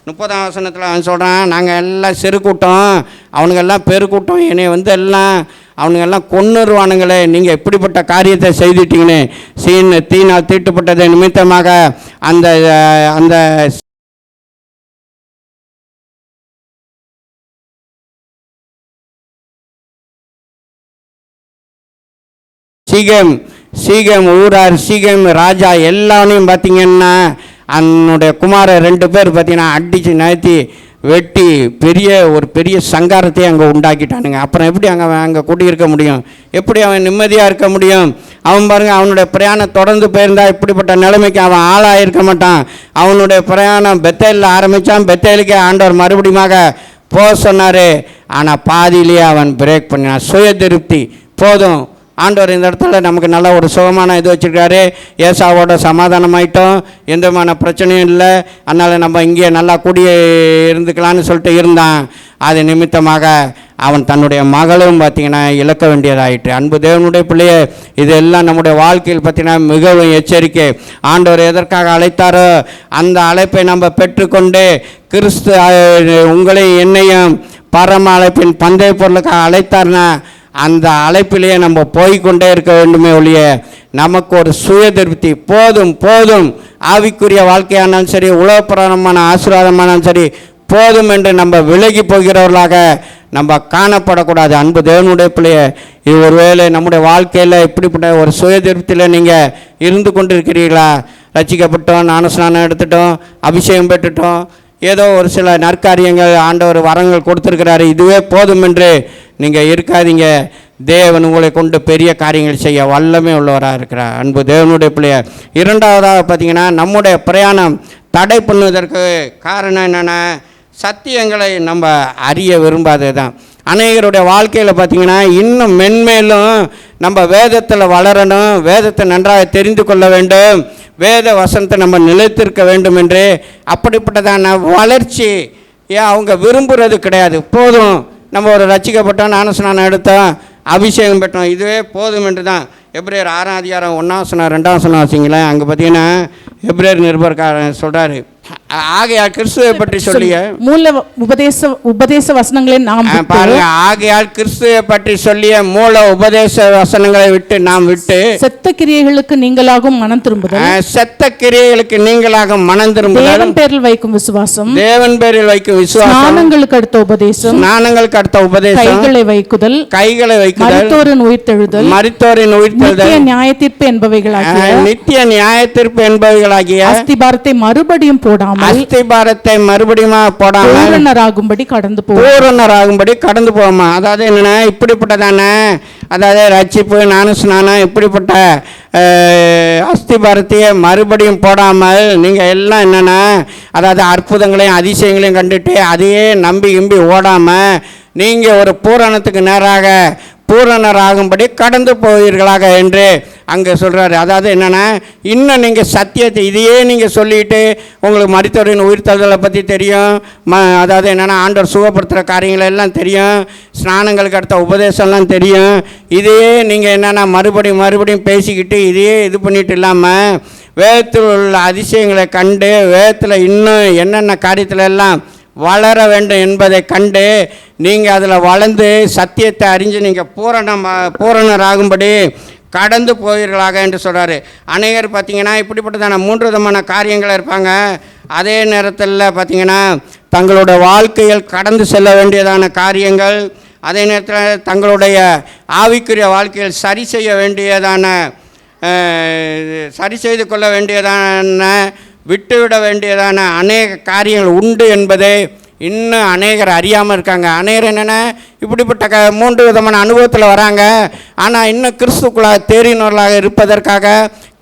30ஆம் வசனத்தில் அவன் சொல்கிறான், நாங்கள் எல்லாம் சிறு கூட்டம், அவனுங்கெல்லாம் பெருக்கூட்டம், என்னை எல்லாம் அவனுங்கெல்லாம் கொன்னுருவானுங்களே, நீங்கள் இப்படிப்பட்ட காரியத்தை செய்துட்டீங்கன்னு தீனால் தீட்டுப்பட்டதை நிமித்தமாக அந்த அந்த சீகேம் ஊரார், சீகேம் ராஜா எல்லாரையும் பார்த்தீங்கன்னா அவனுடைய குமாரர் 2 பேர் பார்த்தீங்கன்னா அடித்து நகர்த்தி வெட்டி பெரிய சங்காரத்தையே அங்கே உண்டாக்கிட்டானுங்க. அப்புறம் எப்படி அங்கே குடியிருக்க முடியும்? எப்படி அவன் நிம்மதியாக இருக்க முடியும்? அவன் பாருங்கள், அவனுடைய பிரயாணம் தொடர்ந்து போயிருந்தால் இப்படிப்பட்ட நிலைமைக்கு அவன் ஆளாயிருக்க மாட்டான். அவனுடைய பிரயாணம் பெத்தேலில் ஆரம்பித்தான். பெத்தேலுக்கே ஆண்டவர் மறுபடியும் போக சொன்னார். ஆனால் பாதியிலேயே அவன் பிரேக் பண்ணினான். சுய திருப்தி போதும், ஆண்டவர் இந்த இடத்துல நமக்கு நல்ல ஒரு சுகமான இது வச்சுருக்காரு, ஏசாவோட சமாதானமாயிட்டோம், எந்த விதமான பிரச்சனையும் இல்லை, அதனால் நம்ம இங்கே நல்லா கூடிய இருந்துக்கலான்னு சொல்லிட்டு இருந்தான். அது நிமித்தமாக அவன் தன்னுடைய மகளும் பார்த்திங்கன்னா இழக்க வேண்டியதாயிற்று. அன்பு தேவனுடைய பிள்ளையே, இதெல்லாம் நம்முடைய வாழ்க்கையில் பார்த்திங்கன்னா மிகவும் எச்சரிக்கை. ஆண்டவர் எதற்காக அழைத்தாரோ அந்த அழைப்பை நம்ம பெற்றுக்கொண்டு கிறிஸ்து உங்களையும் என்னையும் பரம அழைப்பின் பந்தய பொருளுக்காக அழைத்தார்னா அந்த அழைப்பிலேயே நம்ம போய்கொண்டே இருக்க வேண்டுமே ஒழிய நமக்கு ஒரு சுய திருப்தி போதும் ஆவிக்குரிய வாழ்க்கையானாலும் சரி, உலகப்பிரமான ஆசீர்வாதமானாலும் சரி போதும் என்று நம்ம விலகி போகிறவர்களாக நம்ம காணப்படக்கூடாது. அன்பு தேவனுடைய பிள்ளையை, இது ஒருவேளை நம்முடைய வாழ்க்கையில் இப்படிப்பட்ட ஒரு சுய திருப்தியில் நீங்கள் இருந்து கொண்டிருக்கிறீர்களா? ரட்சிக்கப்பட்டோம், ஞானஸ்நானம் எடுத்துட்டோம், அபிஷேகம் பெற்றுட்டோம், ஏதோ ஒரு சில நற்காரியங்கள் ஆண்டவர் வரங்கள் கொடுத்துருக்கிறாரு, இதுவே போதும் என்று நீங்கள் இருக்காதீங்க. தேவன் உங்களை கொண்டு பெரிய காரியங்கள் செய்ய வல்லமே உள்ளவராக இருக்கிறார். அன்பு தேவனுடைய பிள்ளைய, இரண்டாவதாக பார்த்தீங்கன்னா நம்முடைய பிரயாணம் தடை பண்ணுவதற்கு காரணம் என்னென்னா, சத்தியங்களை நம்ம அறிய விரும்பாதது தான். அநேகருடைய வாழ்க்கையில் பார்த்தீங்கன்னா இன்னும் மென்மேலும் நம்ம வேதத்தில் வளரணும், வேதத்தை நன்றாக தெரிந்து கொள்ள வேண்டும், வேத வசனத்தை நம்ம நிலைத்திருக்க வேண்டும் என்று அப்படிப்பட்டதான வளர்ச்சி அவங்க விரும்புகிறது கிடையாது. போதும், நம்ம ஒரு ரட்சிக்கப்பட்டோம், ஞானஸ்நானம் எடுத்தோம், அபிஷேகம் பெற்றோம், இதுவே போதும் என்று தான். எப்ரேயர் 6ஆம் அதிகாரம் 1ஆம் வசனம் 2ஆம் வசனம் வச்சிங்களேன். அங்கே பார்த்தீங்கன்னா எப்ரேயர் நிருபர்காரன் சொல்கிறாரு, ஆகையால் கிறிஸ்துவை பற்றி சொல்லிய மூல உபதேச வசனங்களை நாம் பாருங்க, ஆகையால் கிறிஸ்துவை பற்றி சொல்லிய மூல உபதேச வசனங்களை விட்டு செத்த கிரியைகளுக்கு நீங்களாகும் மனம் திரும்புதல், செத்த கிரியைகளுக்கு நீங்களாகும் மனம் திரும்புதல், தேவன் பேரில் வைக்கும் விசுவாசம், தேவன் பேரில் வைக்கும் விசுவாசம், ஸ்நானங்களுக்கு அடுத்த உபதேசம், ஸ்நானங்களுக்கு அடுத்த உபதேசம், கைகளை வைக்குதல், மரித்தோரின் உயிர்த்தெழுதல், மரித்தோரின் உயிர்த்தெழுதல், நித்திய நியாயத்தீர்ப்பு என்பவைகளாகிய நித்திய நியாயத்தீர்ப்பு என்பவைகளாகிய அஸ்திபாரத்தை மறுபடியும் போடாமல், அஸ்திபாரத்தை மறுபடியும் போடாமல் பூரணராகும்படி கடந்து போமா. அதாவது என்னன்னா, இப்படிப்பட்டதான அதாவது ரட்சிப்பு, ஞானஸ்நானம், இப்படிப்பட்ட அஸ்திபாரத்தையே மறுபடியும் போடாமல் நீங்கள் எல்லாம் என்னென்னா, அதாவது அற்புதங்களையும் அதிசயங்களையும் கண்டுட்டு அதையே நம்பி ஓடாமல் நீங்கள் ஒரு பூரணத்துக்கு நேராக பூரணராகும்படி கடந்து போவீர்களாக என்று அங்கே சொல்கிறாரு. அதாவது என்னென்னா, இன்னும் நீங்கள் சத்தியத்தை இதையே நீங்கள் சொல்லிட்டு உங்களுக்கு மரித்தோரின் உயிர்த்தெழுதலை பற்றி தெரியும், அதாவது என்னென்னா ஆண்டவர் சுகப்படுத்துகிற காரியங்கள் எல்லாம் தெரியும், ஸ்நானங்களுக்கு அடுத்த உபதேசம்லாம் தெரியும், இதையே நீங்கள் என்னென்னா மறுபடியும் பேசிக்கிட்டு இதையே இது பண்ணிட்டு இல்லாமல் வேதத்தில் உள்ள அதிசயங்களை கண்டு வேதத்தில் இன்னும் என்னென்ன காரியத்தில் எல்லாம் வளர வேண்டும் என்பதை கண்டு நீங்கள் அதில் வளர்ந்து சத்தியத்தை அறிஞ்சு நீங்கள் பூரணராகும்படி கடந்து போவீர்களாக என்று சொல்கிறாரு. அநேகர் பார்த்திங்கன்னா இப்படிப்பட்டதான 3 விதமான காரியங்கள் இருப்பாங்க. அதே நேரத்தில் பார்த்திங்கன்னா தங்களோட வாழ்க்கையில் கடந்து செல்ல வேண்டியதான காரியங்கள், அதே நேரத்தில் தங்களுடைய ஆவிக்குரிய வாழ்க்கையில் சரி செய்து கொள்ள வேண்டியதான விட்டுவிட வேண்டியதான அநேக காரியங்கள் உண்டு என்பதை இன்னும் அநேகர் அறியாமல் இருக்காங்க. அநேகர் என்னென்னா இப்படிப்பட்ட 3 விதமான அனுபவத்தில் வராங்க. ஆனால் இன்னும் கிறிஸ்துக்குள்ளாக தேறினவர்களாக இருப்பதற்காக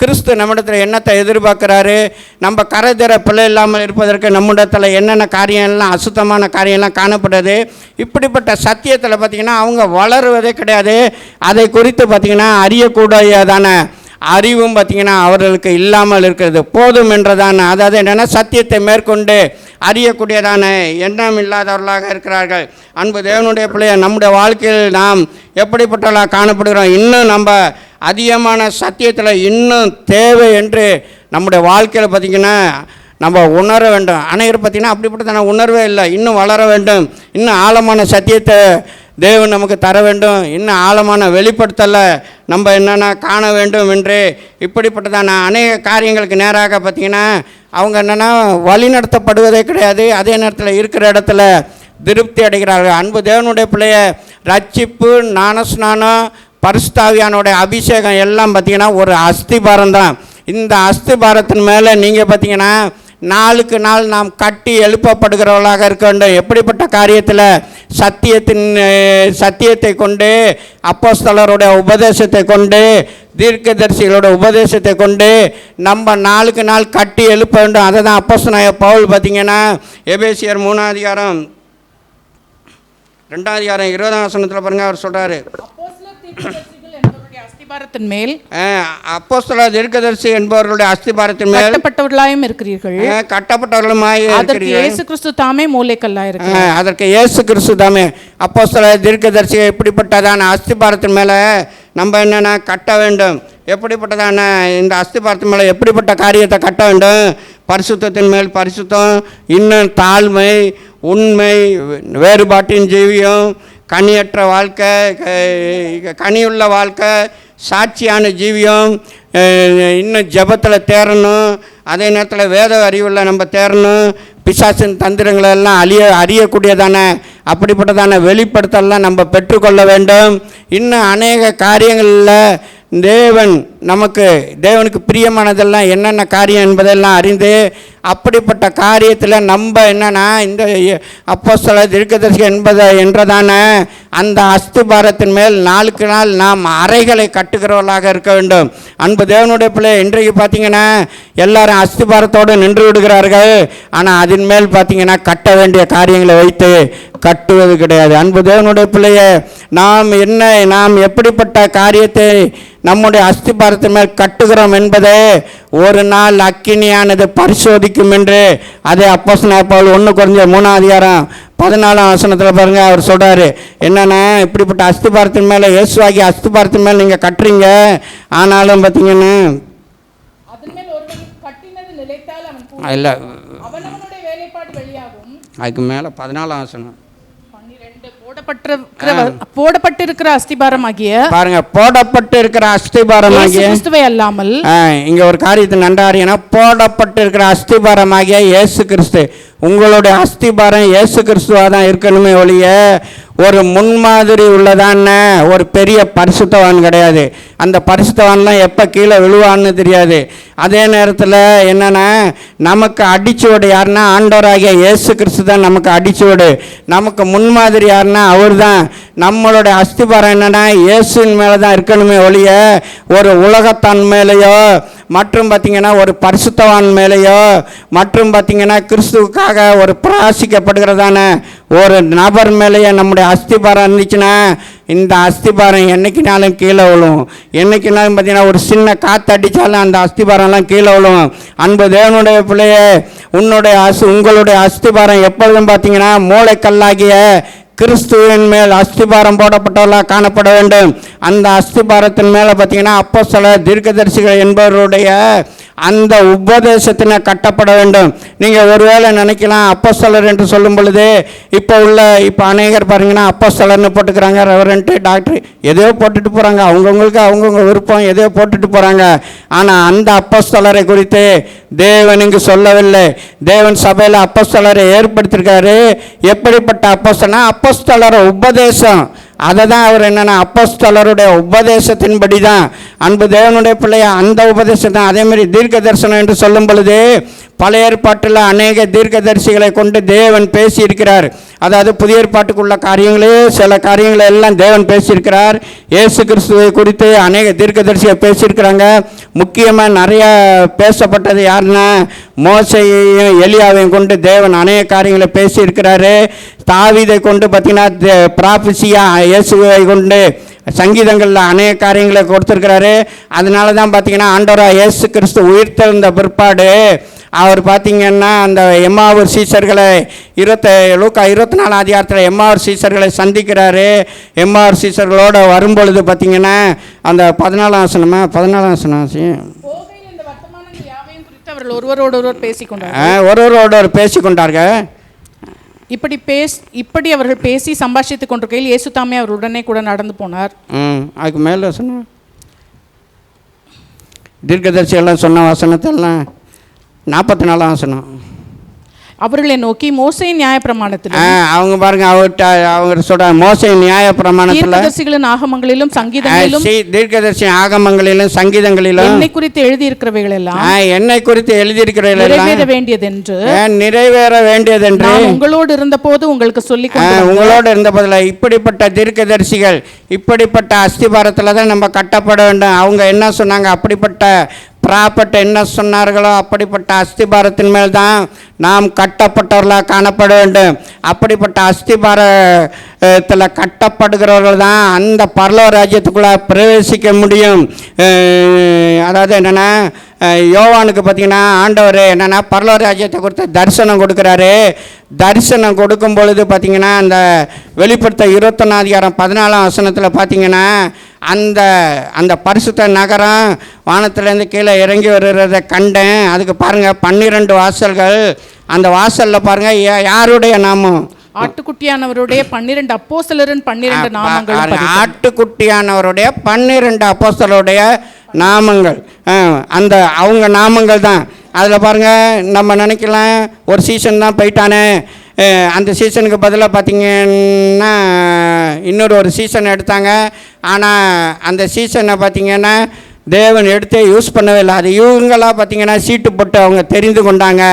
கிறிஸ்து நம்மிடத்தில் என்னத்தை எதிர்பார்க்குறாரு, நம்ம கரைதர பிள்ளை இல்லாமல் இருப்பதற்கு நம்மிடத்தில் என்னென்ன காரியம்லாம் அசுத்தமான காரியம்லாம் காணப்படுது, இப்படிப்பட்ட சத்தியத்தில் பார்த்திங்கன்னா அவங்க வளருவதே கிடையாது. அதை குறித்து பார்த்திங்கன்னா அறியக்கூடியதான அறிவும் பார்த்திங்கன்னா அவர்களுக்கு இல்லாமல் இருக்கிறது. போதும் என்றதான அதாவது என்னென்னா சத்தியத்தை மேற்கொண்டு அறியக்கூடியதான எண்ணம் இல்லாதவர்களாக இருக்கிறார்கள். அன்பு தேவனுடைய பிள்ளைய நம்முடைய வாழ்க்கையில் நாம் எப்படிப்பட்டவர்களாக காணப்படுகிறோம், இன்னும் நம்ம அதிகமான சத்தியத்தில் இன்னும் தேவை என்று நம்முடைய வாழ்க்கையில் பார்த்திங்கன்னா நம்ம உணர வேண்டும். அனைவரும் பார்த்திங்கன்னா அப்படிப்பட்டதான உணர்வே இல்லை. இன்னும் வளர வேண்டும், இன்னும் ஆழமான சத்தியத்தை தேவன் நமக்கு தர வேண்டும், இன்னும் ஆழமான வெளிப்படுத்தலை நம்ம என்னென்னா காண வேண்டும் என்று இப்படிப்பட்டதான அநேக காரியங்களுக்கு நேராக பார்த்திங்கன்னா அவங்க என்னென்னா வழி நடத்தப்படுவதே கிடையாது. அதே நேரத்தில் இருக்கிற இடத்துல திருப்தி அடைகிறார்கள். அன்பு தேவனுடைய பிள்ளைய ரட்சிப்பு, ஞானஸ்நானம், பரிசுத்தாவியானுடைய அபிஷேகம் எல்லாம் பார்த்திங்கன்னா ஒரு அஸ்திபாரம் தான். இந்த அஸ்திபாரத்தின் மேலே நீங்கள் பார்த்திங்கன்னா நாளுக்கு நாள் நாம் கட்டி எழுப்பப்படுகிறவர்களாக இருக்க வேண்டும். எப்படிப்பட்ட காரியத்தில் சத்தியத்தை கொண்டு, அப்போஸ்தலருடைய உபதேசத்தை கொண்டு, தீர்க்கதரிசிகளோட உபதேசத்தை கொண்டு நம்ம நாளுக்கு நாள் கட்டி எழுப்ப வேண்டும். அதை தான் அப்போஸ்தலனாகிய பவுல் பார்த்திங்கன்னா எபேசியர் 3ஆம் அதிகாரம் 2ஆம் அதிகாரம் 20ஆம் வசனத்தில் பாருங்கள், அவர் சொல்கிறாரு, அஸ்திபாரத்தின் மேல் அப்போஸ்தலர் தீர்க்கதரிசி என்பவர்களுடைய அஸ்திபாரத்தின் மேல் கட்டப்பட்டவர்களாயும் இருக்கிறீர்கள், கட்டப்பட்டவர்களுமாய் இருக்கிறீர்கள். இயேசு கிறிஸ்து தாமே மூலைக்கல்லாக இருக்கு. அதற்கு இயேசு கிறிஸ்து தாமே அப்போஸ்தலர் தீர்க்கதரிசி எப்படிப்பட்டதான அஸ்திபாரத்தின் மேலே நம்ம என்னென்னா கட்ட வேண்டும். எப்படிப்பட்டதான இந்த அஸ்திபாரத்தின் மேலே எப்படிப்பட்ட காரியத்தை கட்ட வேண்டும்? பரிசுத்தத்தின் மேல் பரிசுத்தம், இன்னும் தாழ்மை, உண்மை, வேறுபாட்டின் ஜீவியம், கனியற்ற வாழ்க்கை, கனியுள்ள வாழ்க்கை, சாட்சியான ஜீவியம், இன்னும் ஜபத்தில் தேரணும், அதே நேரத்தில் வேத அறிவில் நம்ம தேரணும், பிசாசின் தந்திரங்களை எல்லாம் அறியக்கூடியதான அப்படிப்பட்டதான வெளிப்படுத்தலாம் நம்ம பெற்றுக்கொள்ள வேண்டும். இன்னும் அநேக காரியங்களில் தேவனுக்கு பிரியமானதெல்லாம் என்னென்ன காரியம் என்பதெல்லாம் அறிந்து அப்படிப்பட்ட காரியத்தில் நம்ம என்னன்னா இந்த அப்போஸ்தலர் தீர்க்கதரிசி என்றதான அந்த அஸ்திபாரத்தின் மேல் நாளுக்கு நாள் நாம் அறைகளை கட்டுகிறவர்களாக இருக்க வேண்டும். அன்பு தேவனுடைய பிள்ளை, இன்றைக்கு பார்த்தீங்கன்னா எல்லாரும் அஸ்திபாரத்தோடு நின்று விடுகிறார்கள். ஆனால் அதன் மேல் பார்த்தீங்கன்னா கட்ட வேண்டிய காரியங்களை வைத்து கட்டுவது கிடையாது. அன்பு தேவனுடைய பிள்ளைய, நாம் எப்படிப்பட்ட காரியத்தை நம்முடைய அஸ்திபாரத்தின் மேல் கட்டுகிறோம் என்பதை ஒரு நாள் அக்கினியானது பரிசோதிக்கும் என்று அதே அப்போஸ்தலனாகிய பவுல் 1 கொரிந்தியர் 3:14 பாருங்க, அவர் சொல்றாரு என்னன்னா, இப்படிப்பட்ட அஸ்திபாரத்தின் மேலே, இயேசுவாகிய அஸ்திபாரத்தின் மேல் நீங்கள் கட்டுறீங்க, ஆனாலும் பார்த்தீங்கன்னா இல்லை, அதுக்கு மேலே 14 போடப்பட்டிருக்கிற அஸ்திபாரமாகிய பாருங்க, போடப்பட்டிருக்கிற அஸ்திபாரமாகிய கிறிஸ்துவை அல்லாமல், இங்க ஒரு காரியத்தை நன்றாரியனா, போடப்பட்டிருக்கிற அஸ்திபாரமாகிய இயேசு கிறிஸ்து. உங்களுடைய அஸ்திபாரம் இயேசு கிறிஸ்துவா தான் இருக்கணுமே ஒழிய ஒரு முன்மாதிரி உள்ளதான ஒரு பெரிய பரிசுத்தவான் கிடையாது. அந்த பரிசுத்தவான்லாம் எப்போ கீழே விழுவான்னு தெரியாது. அதே நேரத்தில் என்னென்னா, நமக்கு அடிச்சுவடு யாருன்னா ஆண்டவராகிய இயேசு கிறிஸ்து தான் நமக்கு அடிச்சுவடு. நமக்கு முன்மாதிரி யாருன்னா அவர் தான். நம்மளுடைய அஸ்திபாரம் என்னென்னா இயேசுவின் மேலே தான் இருக்கணுமே ஒழிய ஒரு உலகத்தான் மேலேயோ, மற்றும் பார்த்திங்கன்னா ஒரு பரிசுத்தவான் மேலேயோ, மற்றும் பார்த்திங்கன்னா கிறிஸ்துவுக்காக ஒரு பிரகாசிக்கப்படுகிறதான ஒரு நபர் மேலேயே நம்முடைய அஸ்திபாரம் இருந்துச்சுன்னா, இந்த அஸ்திபாரம் என்றைக்குனாலும் கீழே விழும். என்றைக்குனாலும் பார்த்தீங்கன்னா ஒரு சின்ன காற்று அடித்தாலும் அந்த அஸ்திபாரம்லாம் கீழே விழும். அன்பு தேவனுடைய பிள்ளையே, உங்களுடைய அஸ்திபாரம் எப்பொழுதும் பார்த்தீங்கன்னா மூளைக்கல்லாகிய கிறிஸ்துவின் மேல் அஸ்திபாரம் போடப்பட்டவர்களாக காணப்பட வேண்டும். அந்த அஸ்திபாரத்தின் மேலே பார்த்தீங்கன்னா அப்போஸ்தலர் தீர்க்கதரிசிகள் என்பவருடைய அந்த உபதேசத்தினை கட்டப்பட வேண்டும். நீங்கள் ஒருவேளை நினைக்கலாம், அப்போஸ்தலர் என்று சொல்லும் பொழுது இப்போ அநேகர் பாருங்கன்னா அப்போஸ்தலர்னு போட்டுக்கிறாங்க, ரெவரண்ட்டு, டாக்டர் எதையோ போட்டுட்டு போகிறாங்க. அவங்கவுங்க விருப்பம் எதையோ போட்டுட்டு போகிறாங்க. ஆனால் அந்த அப்போஸ்தலரை குறித்து தேவன் இங்கு சொல்லவில்லை. தேவன் சபையில் அப்போஸ்தலரை ஏற்படுத்தியிருக்காரு. எப்படிப்பட்ட அப்போஸ்தலனா, அப்போஸ்தலர் உபதேசம், அதை தான் அவர் என்னென்னா அப்போஸ்தலருடைய உபதேசத்தின்படி தான். அன்பு தேவனுடைய பிள்ளைய, அந்த உபதேசம் தான். அதேமாதிரி தீர்க்க தரிசனம் என்று சொல்லும் பொழுது பழைய ஏற்பாட்டில் அநேக தீர்க்கதரிசிகளை கொண்டு தேவன் பேசியிருக்கிறார். அதாவது புதிய ஏற்பாட்டுக்குள்ள காரியங்களே சில காரியங்களை எல்லாம் தேவன் பேசியிருக்கிறார். இயேசு கிறிஸ்துவை குறித்து அநேக தீர்க்கதரிசிகள் பேசியிருக்கிறாங்க. முக்கியமாக நிறைய பேசப்பட்டது யாருன்னா மோசேயையும் எலியாவையும் கொண்டு தேவன் அநேக காரியங்களை பேசியிருக்கிறாரு. தாவீதை கொண்டு பார்த்தீங்கன்னா ப்ராஃபஸியா, இயேசுவை கொண்டு சங்கீதங்களில் அநேக காரியங்களை கொடுத்துருக்கிறாரு. அதனால தான் பார்த்தீங்கன்னா ஆண்டவராக இயேசு கிறிஸ்து உயிர்த்தெழுந்த பிற்பாடு அவர் பார்த்தீங்கன்னா அந்த எம்மாவூர் சீசர்களை லூக்கா 24 எம்மாவூர் சீசர்களை சந்திக்கிறாரு. எம்மாவூர் சீசர்களோடு வரும்பொழுது பார்த்தீங்கன்னா அந்த 14 ஒருவரோடொருவர் பேசிக்கொண்டார்கள். இப்படி அவர்கள் பேசி சம்பாஷித்துக் கொண்டிருக்கையில் இயேசு தாமே அவருடனே கூட நடந்து போனார். அதுக்கு மேலே சொன்ன தீர்க்கதரிசி எல்லாம் சொன்ன வசனத்தெல்லாம் 44 வசனம். அவர்களை நோக்கி மோசேயின் நியாயப்பிரமாணத்தில், அவங்க பாருங்க, அவங்க சொல்றாங்க மோசேயின் நியாயப்பிரமாணத்தில், தீர்க்கதரிசிகளின் ஆகமங்களிலும் சங்கீதங்களிலும், தீர்க்கதரிசியின் ஆகமங்களிலும் சங்கீதங்களிலும் என்னை குறித்து எழுதியிருக்கிறவைகள் எல்லாம், என்னை குறித்து எழுதியிருக்கிறவைகள் எல்லாம் நிறைவேற வேண்டியதென்று நான் உங்களோடு இருந்தபோது உங்களுக்கு சொல்லி, உங்களோடு இருந்தபோதுல இப்படிப்பட்ட தீர்க்கதரிசிகள் இப்படிப்பட்ட அஸ்திபாரத்தில் தான் நம்ம கட்டப்பட வேண்டும். அவங்க என்ன சொன்னாங்க, அப்படிப்பட்ட ப்ராப்பர்ட் என்ன சொன்னார்களோ அப்படிப்பட்ட அஸ்திபாரத்தின் மேல் தான் நாம் கட்டப்பட்டவர்களாக காணப்பட வேண்டும். அப்படிப்பட்ட அஸ்திபாரத்தில் கட்டப்படுகிறவர்கள் தான் அந்த பரலோக ராஜ்யத்துக்குள்ளே பிரவேசிக்க முடியும். அதாவது என்னென்னா, யோவானுக்கு பார்த்தீங்கன்னா ஆண்டவர் என்னென்னா பரலோக ராஜ்யத்தை குறித்து தரிசனம் கொடுக்குறாரு. தரிசனம் கொடுக்கும் பொழுது பார்த்தீங்கன்னா அந்த வெளிப்படுத்த 21:14 வசனத்தில் பார்த்தீங்கன்னா அந்த பரிசுத்த நகரம் வானத்திலேருந்து கீழே இறங்கி வருகிறத கண்டேன். அதுக்கு பாருங்கள் 12 வாசல்கள். அந்த வாசலில் பாருங்கள் யாருடைய நாமம், ஆட்டுக்குட்டியானவருடைய 12 அப்போஸ்தலரின் 12 நாமங்கள், ஆட்டுக்குட்டியானவருடைய 12 அப்போஸ்தலருடைய நாமங்கள், அந்த அவங்க நாமங்கள் தான். அதில் பாருங்கள், நம்ம நினைக்கலாம் ஒரு சீசன் தான் போயிட்டானே, அந்த சீசனுக்கு பதிலாக பார்த்திங்கன்னா இன்னொரு சீசன் எடுத்தாங்க. ஆனால் அந்த சீசனை பார்த்திங்கன்னா தேவன் எடுத்து யூஸ் பண்ணவே இல்லை. அது இவங்களாம் பார்த்தீங்கன்னா சீட்டு போட்டு அவங்க தெரிந்து கொண்டாங்க.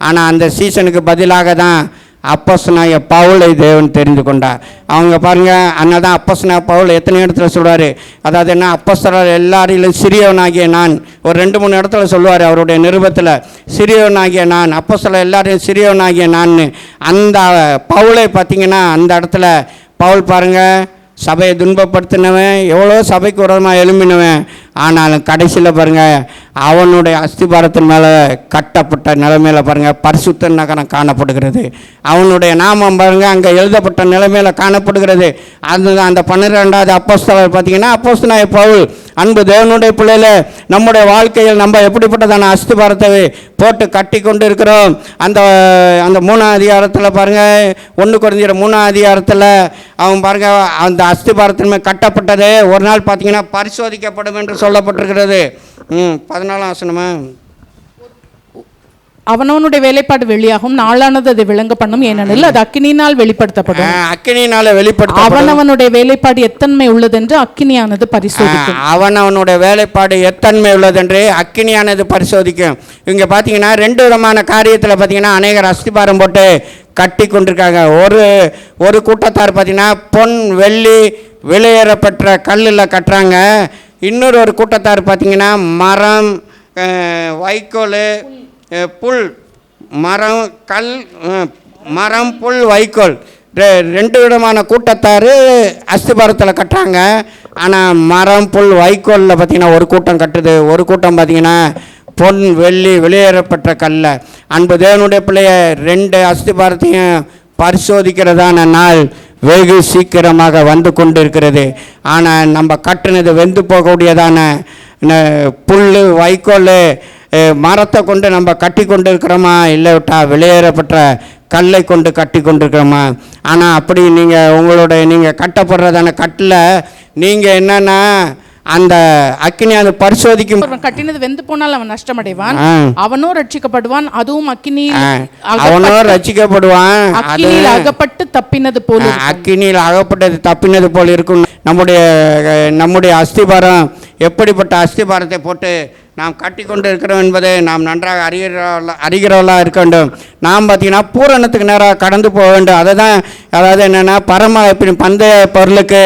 ஆனால் அந்த சீசனுக்கு பதிலாக தான் அப்போஸ்தலனாகிய பவுலை தேவன் தெரிந்து கொண்டார். அவங்க பாருங்கள், அதனால தான் அப்போஸ்தலனாகிய பவுல் எத்தனை இடத்துல சொல்வார், அதாவது என்ன, அப்போஸ்தலர் எல்லாரிலும் சிறியவனாகிய நான், ஒரு 2-3 இடத்துல சொல்லுவார் அவருடைய நிருபத்தில், சிறியவனாகிய நான், அப்போஸ்தலர் எல்லாரையும் சிறியவனாகிய நான். அந்த பவுலை பார்த்தீங்கன்னா அந்த இடத்துல பவுல் பாருங்கள், சபையை துன்பப்படுத்தினவன், எவ்வளோ சபைக்கு விரோதமாக எழும்பினவன், ஆனாலும் கடைசியில் பாருங்கள் அவனுடைய அஸ்திபாரத்தின் மேலே கட்டப்பட்ட நிலைமையில் பாருங்கள் பரிசுத்த நகரம் காணப்படுகிறது. அவனுடைய நாமம் பாருங்கள் அங்கே எழுதப்பட்ட நிலைமையில் காணப்படுகிறது. அந்த 12வது அப்போஸ்தலர் பார்த்தீங்கன்னா அப்போஸ்தலனாகிய பவுல். அன்பு தேவனுடைய பிள்ளையில நம்முடைய வாழ்க்கையில் நம்ம எப்படிப்பட்டதான அஸ்திபாரத்தை போட்டு கட்டி கொண்டு இருக்கிறோம். அந்த 3ஆம் அதிகாரத்தில் பாருங்கள், 1 கொரிந்தியர் 3ஆம் அதிகாரத்தில் அவன் பாருங்கள் அந்த அஸ்திபாரத்தின் மேல் கட்டப்பட்டது ஒரு நாள் பார்த்தீங்கன்னா பரிசோதிக்கப்படும் என்று சொல்லப்பட்டிருக்கிறது. 14ஆம் வசனமா, அவனவனுடைய வேலைப்பாடு வெளியாகும், நாளானது அதை விளங்க பண்ணும், ஏனெனில் அது அக்கினியினால் வெளிப்படுத்தப்படும். அக்கினியினால வெளிப்படுத்தப்படும். அவனவனுடைய வேலைப்பாடு எத்தன்மை உள்ளதென்று அக்கினியானது பரிசோதிக்கும். அவனவனுடைய வேலைப்பாடு எத்தன்மை உள்ளதென்று அக்கினியானது பரிசோதிக்கும். இங்கே பார்த்தீங்கன்னா 2 விதமான காரியத்தில் பார்த்தீங்கன்னா அநேகர் அஸ்திபாரம் போட்டு கட்டி கொண்டிருக்காங்க. ஒரு கூட்டத்தார் பார்த்தீங்கன்னா பொன் வெள்ளி விலையேறப்பட்ட கல்லில் கட்டுறாங்க. இன்னொரு கூட்டத்தார் பார்த்தீங்கன்னா மரம், வைக்கோல், புல், மரம் புல் வைக்கோல் 2 விதமான கூட்டத்தார் அஸ்திபாரத்தில் கட்டுறாங்க. ஆனால் மரம் புல் வைக்கோலில் பார்த்தீங்கன்னா ஒரு கூட்டம் கட்டுது, ஒரு கூட்டம் பார்த்தீங்கன்னா பொன் வெள்ளி வெளியேறப்பட்ட கல்ல. அன்பு தேவனுடைய பிள்ளைய 2 அஸ்திபாரத்தையும் பரிசோதிக்கிறதான நாள் வெகு சீக்கிரமாக வந்து கொண்டு இருக்கிறது. ஆனால் நம்ம கட்டுனது வெந்து போகக்கூடியதான புல் வைக்கோல் மரத்தை கொண்டு நம்ம கட்டி கொண்டு இருக்கிறோமா, இல்லை விட்டா வெளியேறப்பட்ட கல்லை கொண்டு கட்டி கொண்டிருக்கிறோமா? ஆனால் அப்படி நீங்கள் கட்டப்படுறதான கட்டில் நீங்கள் என்னன்னா அந்த அக்கினி அது பரிசோதிக்கும். கட்டினது வெந்து போனால் அவன் நஷ்டமடைவான், அவனோ ரட்சிக்கப்படுவான், அதுவும் அவனோ ரட்சிக்கப்படுவான், அக்கினியில் அகப்பட்டு தப்பினது போல, அக்கினியில் அகப்பட்டது தப்பினது போல் இருக்கும். நம்முடைய அஸ்திபாரம் எப்படிப்பட்ட அஸ்திபாரத்தை போட்டு நாம் கட்டி கொண்டு இருக்கிறோம் என்பதை நாம் நன்றாக அறிகிறவர்களாக இருக்க வேண்டும். நாம் பார்த்தீங்கன்னா பூரணத்துக்கு நேராக கடந்து போக வேண்டும். அதாவது என்னென்னா பரம பந்தய பொருளுக்கு